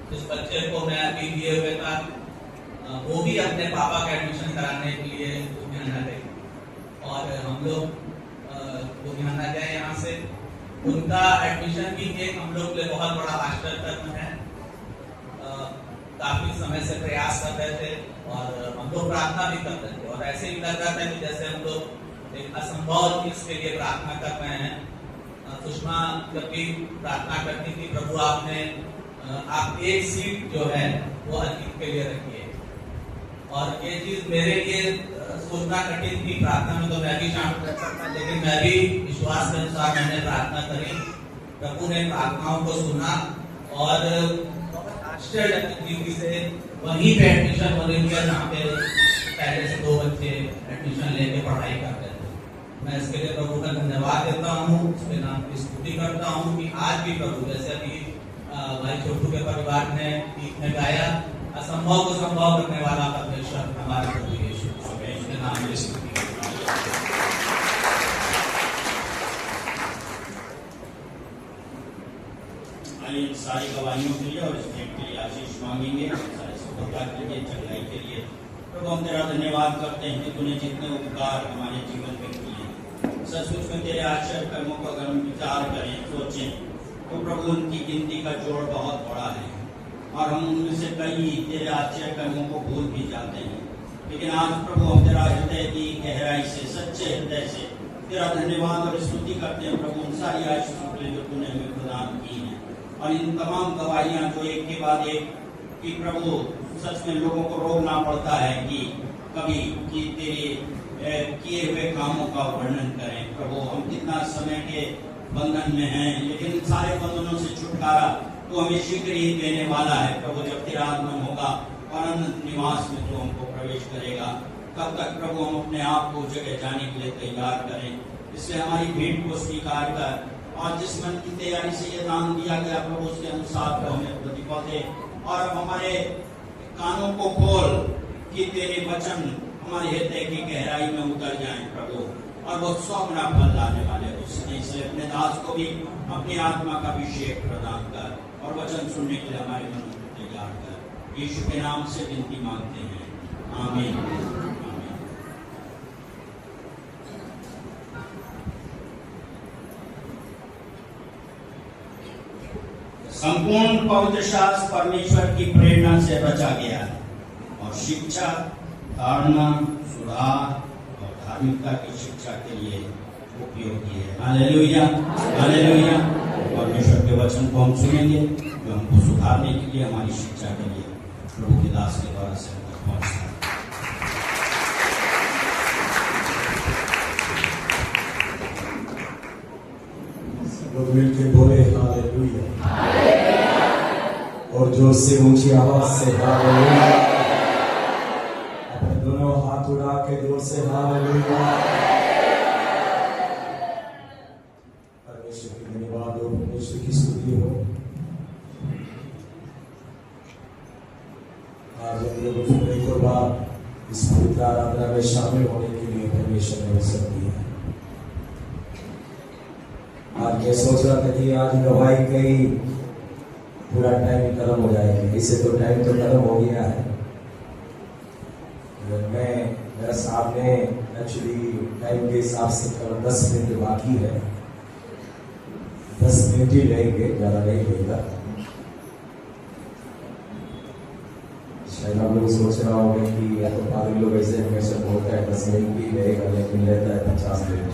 जिस बच्चे को मैं अभी दिए हुए था वो भी अपने पापा का एडमिशन कराने के लिए लुधियाना गए और हम लोग लुधियाना गए यहाँ से। उनका एडमिशन भी एक हम लोग के लिए बहुत बड़ा आश्चर्य है। काफी समय से प्रयास कर रहे थे और हम लोग प्रार्थना भी कर रहे थे और ऐसे ही लग रहा था कि जैसे हम लोग एक असंभव चीज के लिए प्रार्थना कर रहे हैं। सुषमा जब भी प्रार्थना करती थी प्रभु आप एक सीट जो है वो अतीत के लिए रखिए, और ये चीज मेरे लिए सोचना कठिन थी। प्रार्थना में तो मैं भी शामिल कर सकता, लेकिन मैं भी विश्वास के अनुसार मैंने प्रार्थना करी। प्रभु ने प्रार्थनाओं को सुना और आश्चर्य रीति से वहीं पे एडमिशन होने दिया जहाँ पे पहले से 2 बच्चे एडमिशन लेके पढ़ाई करते थे। मैं इसके लिए प्रभु का धन्यवाद देता हूँ, उसके नाम की स्तुति करता हूँ कि आज भी प्रभु जैसे अभी भाई छोटू के परिवार ने गीत में गाया, असंभव को संभव करने वाला परमेश्वर हमारे प्रभु यीशु उसके नाम की स्तुति। इन सारी गवाहियों के लिए और इस भेंट के लिए आशीष मांगेंगे, सारे सफलता के लिए, चंगाई के लिए। प्रभु हम तेरा धन्यवाद करते हैं कि तूने जितने उपकार हमारे जीवन में किए, सचमुच में तेरे आश्चर्य कर्मों को अगर हम विचार करें सोचें तो प्रभु उनकी गिनती का जोड़ बहुत बड़ा है और हम उनमें से कई तेरे आश्चर्य कर्मों को भूल भी जाते हैं। लेकिन आज प्रभु हम तेरा हृदय की गहराई से, सच्चे हृदय से तेरा धन्यवाद और स्तुति करते हैं प्रभु उन सारी आशीषों के लिए जो तूने हमें प्रदान की है और इन तमाम गवाहियां जो एक के बाद एक कि प्रभु सच में लोगों को रोकना पड़ता है कि कभी कि तेरे किए हुए कामों का वर्णन करें। प्रभु हम कितना समय के बंधन में हैं, लेकिन सारे बंधनों से छुटकारा तो हमें शीघ्र ही देने वाला है। प्रभु जब तेरा आगमन होगा और अनंत निवास में तो हमको प्रवेश करेगा, तब तक प्रभु हम अपने आप को जगह जाने के लिए तैयार करें। इसलिए हमारी भेंट को स्वीकार कर और जिस मन की तैयारी से ये दान दिया गया प्रभु उसके अनुसार को हमें प्रतिफल दे और अब हमारे कानों को खोल कि तेरे वचन हमारे हृदय की गहराई में उतर जाएं प्रभु और वो 100 गुना फल लाने वाले उसने। इसलिए अपने दास को भी अपनी आत्मा का अभिषेक प्रदान कर और वचन सुनने के लिए हमारे मन को तैयार कर। यीशु के नाम से विनती मांगते हैं, आमीन। संपूर्ण पवित्र शास्त्र परमेश्वर की प्रेरणा से रचा गया है और शिक्षा, धारणा, सुधार और धार्मिकता की शिक्षा के लिए उपयोगी है। Hallelujah, hallelujah. परमेश्वर के वचन को हम सुनेंगे जो हमको सुधारने के लिए, हमारी शिक्षा के लिए प्रभु के दास के द्वारा से पहुंचता है। लोग मिलके बोले हालेलुया और जोर से ऊंची आवाज से हालेलुया। अपने दोनों हाथ उड़ा के जोर से हालेलुया। परमेश्वर की धन्यवाद हो, परमेश्वर की स्तुति हो। आज हम लोग एक और बार इस पवित्र आराधना में शामिल होने के लिए परमेश्वर ने अवसर दिया है। आज मैं सोच रहा था कि आज गवाही कई पूरा टाइम खत्म हो जाएगा, इसे तो टाइम तो खत्म हो गया है। मेरा सामने एक्चुअली टाइम के हिसाब से 10 मिनट बाकी है, 10 मिनट ही रहेंगे, ज्यादा नहीं रहेगा। शायद आप लोग सोच रहा होंगे कि या तो पागल लोग ऐसे हमेशा बोलता है 10 मिनट ही रहेगा, लेकिन लेता है 50 मिनट।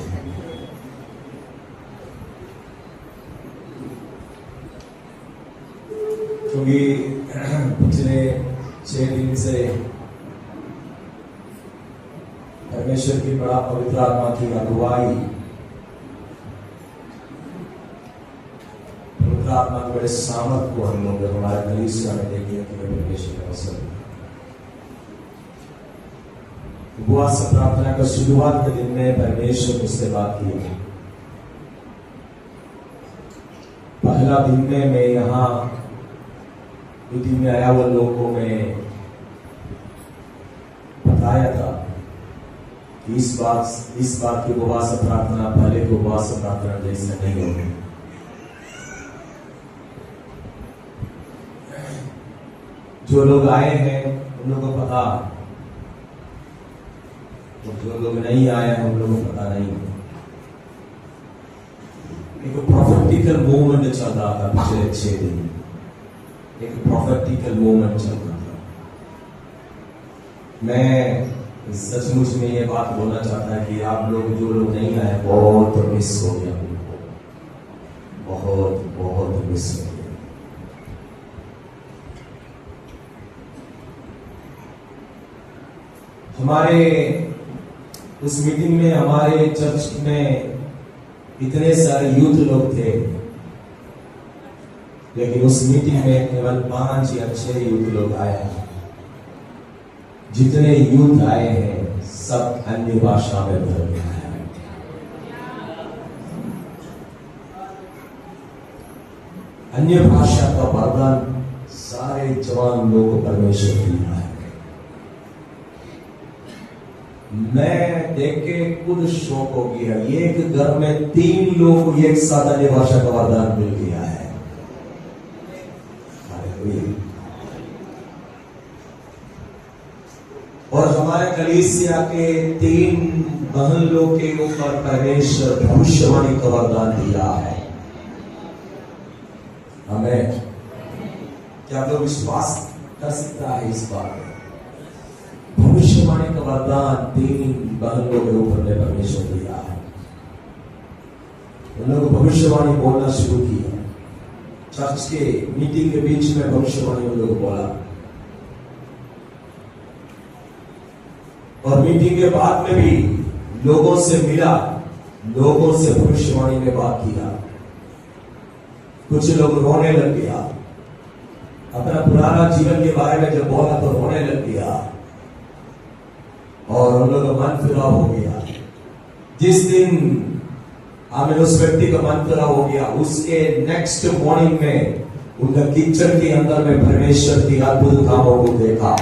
क्योंकि पिछले 6 दिन से परमेश्वर की बड़ा पवित्र आत्मा की अगुवाई, पवित्र आत्मा के बड़े सामर्थ को हम लोग हमारे कलीसिया में देखिए कि परमेश्वर का अवसर। उपवास प्रार्थना का शुरुआत के दिन में परमेश्वर मुझसे बात की। पहला दिन में मैं यहाँ मीटिंग में आया हुआ लोगों में बताया था कि इस बात की उपवास प्रार्थना पहले की उपवास प्रार्थना जैसे नहीं होगी। जो लोग आए हैं उन लोगों को पता, तो जो लोग नहीं आए हैं उन लोगों को पता नहीं। एक प्रोफेटिकल मूवमेंट चल रहा था पिछले 6 दिन, एक प्रोफेटिकल मूवमेंट चल रहा था। मैं सचमुच में ये बात बोलना चाहता है कि आप लोग जो लोग नहीं आए बहुत मिस हो गया, बहुत बहुत मिस हो गया। हमारे उस मीटिंग में हमारे चर्च में इतने सारे यूथ लोग थे, लेकिन उस मीटिंग में केवल 5 या 6 यूथ लोग आए हैं। जितने यूथ आए हैं सब अन्य भाषा में बोल रहे हैं। अन्य भाषा का वरदान सारे जवान लोगों को परमेश्वर दिया है। मैं देख के खुद शौक हो गया, एक घर में 3 लोग को एक साथ अन्य भाषा का वरदान मिल गया है। और हमारे कलीसिया के 3 बहन लोग के ऊपर परमेश्वर भविष्यवाणी का वरदान दिया है। हमें क्या तो विश्वास कर सकता है इस बात में? भविष्यवाणी का वरदान 3 बहन लोग के ऊपर ने परमेश्वर दिया है। उन लोगों भविष्यवाणी बोलना शुरू किया। चर्च के मीटिंग के बीच में भविष्यवाणी उन लोग बोला, और मीटिंग के बाद में भी लोगों से मिला, लोगों से भविष्यवाणी में बात किया। कुछ लोग रोने लग गया, अपना पुराना जीवन के बारे में जब बोला तो रोने लग गया, और उन लोगों का मन फिराव हो गया। जिस दिन हमें उस व्यक्ति का मन फिराव हो गया, उसके नेक्स्ट मॉर्निंग में उनका किचन के अंदर में परमेश्वर की अद्भुत कामों को देखा।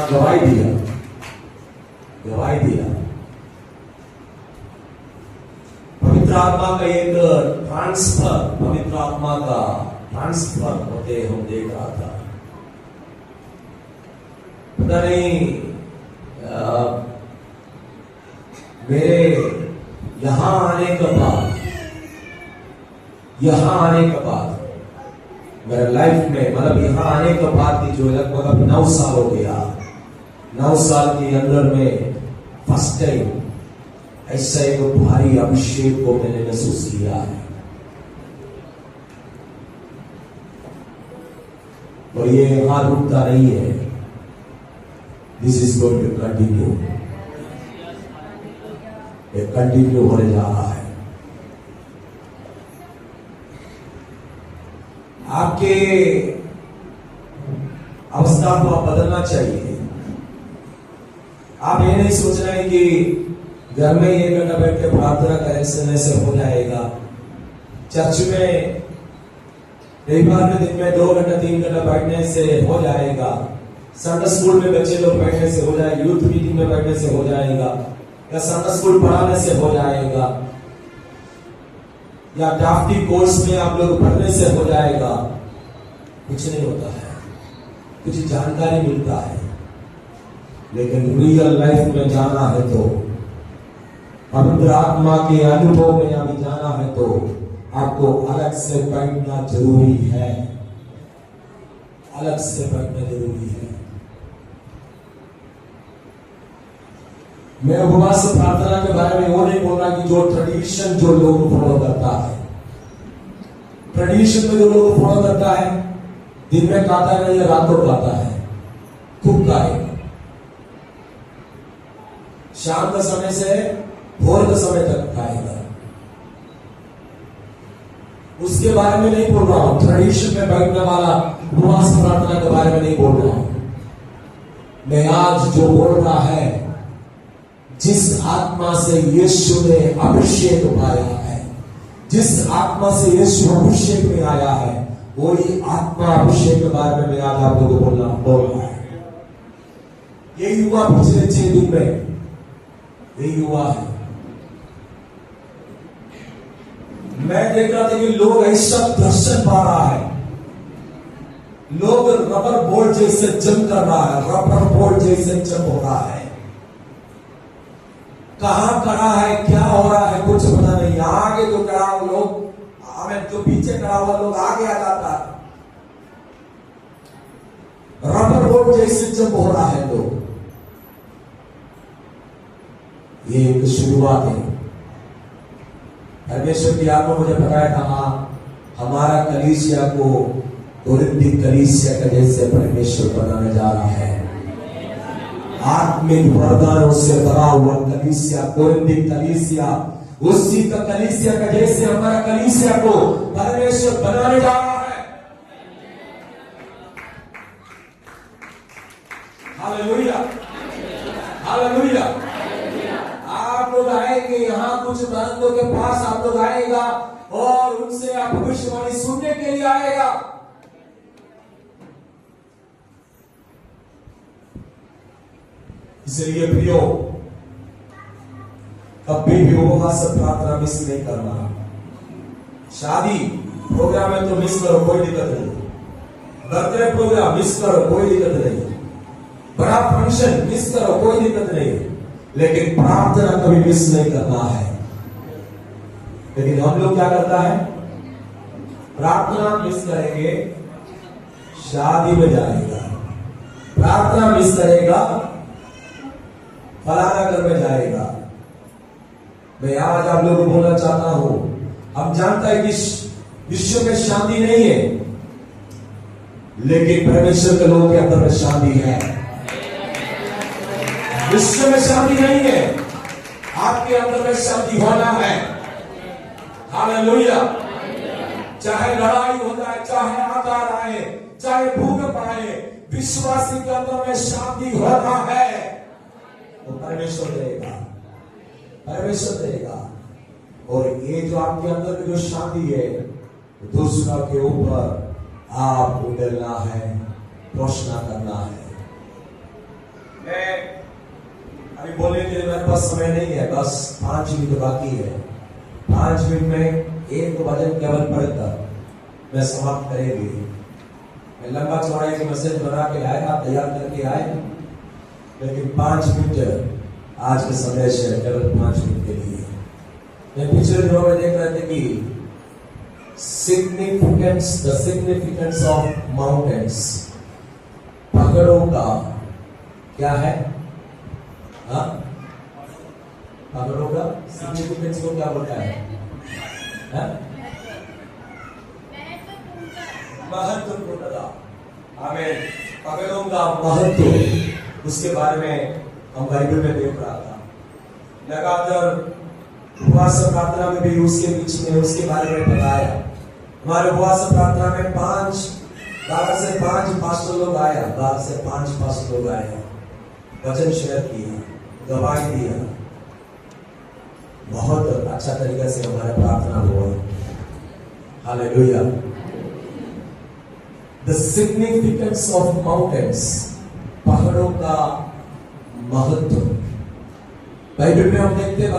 गवाही दिया। पवित्र आत्मा का एक पवित्र आत्मा का ट्रांसफर होते हम देख रहा था। पता नहीं मेरे यहाँ आने के बाद मेरे लाइफ में, मतलब यहाँ आने के बाद की जो लगभग 9 साल हो गया, 9 साल के अंदर में फर्स्ट टाइम ऐसा एक भारी अभिषेक को मैंने महसूस किया है। और ये यहां रुकता नहीं है, this is going to continue, ये कंटिन्यू होने जा रहा है। आपके अवस्था को आप बदलना चाहिए। आप ये नहीं सोच रहे हैं कि घर में 1 घंटा बैठ के प्रार्थना करने से हो जाएगा। चर्च में रविवार में दिन में 2 घंटा 3 घंटा बैठने से हो जाएगा, संडे स्कूल में बच्चे लोग बैठने से हो जाएगा, यूथ मीटिंग में बैठने से हो जाएगा, या संडे स्कूल पढ़ाने से हो जाएगा, या ड्राफ्टी कोर्स में आप लोग पढ़ने से हो जाएगा। कुछ नहीं होता है, कुछ जानकारी मिलता है, लेकिन रियल लाइफ में जाना है तो, पवित्र आत्मा के अनुभव में अभी जाना है तो आपको अलग से बैठना जरूरी है, अलग से बैठना जरूरी है। मैं उपवास प्रार्थना के बारे में वो नहीं बोल रहा कि जो ट्रेडिशन जो लोग फॉलो करता है, ट्रेडिशन में जो लोग फॉलो करता है, दिन में खाता नहीं है, रात को खाता है, खूब खाएगा, शाम का समय से भोर के समय तक खाएगा, उसके बारे में नहीं बोल रहा हूं। ट्रेडिशन में बैठने वाला उपवास प्रार्थना के बारे में नहीं बोल रहा हूं। मैं आज जो बोल रहा है, जिस आत्मा से यीशु ने अभिषेक पाया है, जिस आत्मा से यीशु अभिषेक में आया है, वही आत्मा अभिषेक के बारे में मैं आज आप लोगों को बोल रहा है। यही हुआ पिछले 6 दिन में, यही हुआ है। मैं देख रहा था कि लोग ऐसा दर्शन पा रहा है, लोग रबर बोल्ट जैसे जम कर रहा है, रबर बोल्ट जैसे जम हो रहा है। कहां खड़ा है, क्या हो रहा है, कुछ पता नहीं। आगे जो खड़ा हुआ लोग, हमें जो पीछे खड़ा हुआ लोग आगे आ जाता है, रबर बोल्ट जैसे जम हो रहा है लोग। ये एक शुरुआत है। परमेश्वर की आत्मा मुझे बताया था, हमारा कलीसिया को कोरिन्थी कलीसिया का जैसे परमेश्वर बनाने जा रहा है। आत्मिक वरदानों से भरा हुआ कलीसिया, कोरिन्थी कलीसिया, उसी का कलीसिया का जैसे हमारा कलीसिया को परमेश्वर बनाने जा रहा है। Hallelujah, hallelujah. आप लोग आएंगे यहाँ, कुछ बंदों के पास आप लोग आएगा और उनसे आप भविष्यवाणी सुनने के लिए आएगा। इसलिए प्रियो, कभी भी उपवास प्रार्थना मिस नहीं करना। शादी प्रोग्राम है तो मिस करो, कोई दिक्कत नहीं। बर्थडे प्रोग्राम मिस करो, कोई दिक्कत नहीं। बड़ा फंक्शन मिस करो, कोई दिक्कत नहीं, लेकिन प्रार्थना कभी मिस नहीं करना है। लेकिन हम लोग क्या करता है, प्रार्थना मिस करेंगे, शादी में जाएगा, प्रार्थना मिस करेगा, फलाना घर में जाएगा। मैं आज आप लोगों को बोलना चाहता हूं, हम जानता है कि विश्व में शांति नहीं है, लेकिन परमेश्वर के लोगों के अंदर में शांति है। विश्व में शांति नहीं है, आपके अंदर में शांति होना है। हालेलुया। चाहे लड़ाई हो जाए, चाहे आकार आए, चाहे भूकंप आए, विश्वासी के अंदर में शांति होना है। वो परमेश्वर देगा, परमेश्वर देगा। और ये जो आपके अंदर में जो शांति है, दूसरा के ऊपर आप उड़ना है, रोशना करना है। मैं अभी बोलने के लिए मेरे पास समय नहीं है, बस 5 मिनट बाकी है। 5 मिनट में एक वचन केवल पढ़कर मैं समाप्त करेंगे। मैं लंबा चौड़ा एक मैसेज बना के आया, आप तैयार करके आए, लेकिन 5 मिनट आज के संदेश है, केवल 5 मिनट के लिए। मैं पिछले दिनों में देख रहे थे कि द सिग्निफिकेंस ऑफ माउंटेन्स, पहाड़ों का क्या है? पहाड़ों का सिग्निफिकेंस को क्या बोलता है? महत्वपूर्णता। आमीन। पहाड़ों का महत्व, उसके बारे में हम बाइबल में देख रहा था। लगातार उपवास प्रार्थना में भी उसके बीच में उसके बारे में बताया। हमारे उपवास प्रार्थना में 12 से 5 पास्टर लोग आया, 12 से 5 पास्टर लोग आए, वचन शेयर किया, गवाही दिया। बहुत अच्छा तरीके से हमारा प्रार्थना हुआ। Hallelujah. The significance of mountains, पहाड़ों का महत्व। बाइबल में हम देखते हैं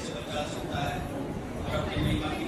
से बचा सकता है और अपने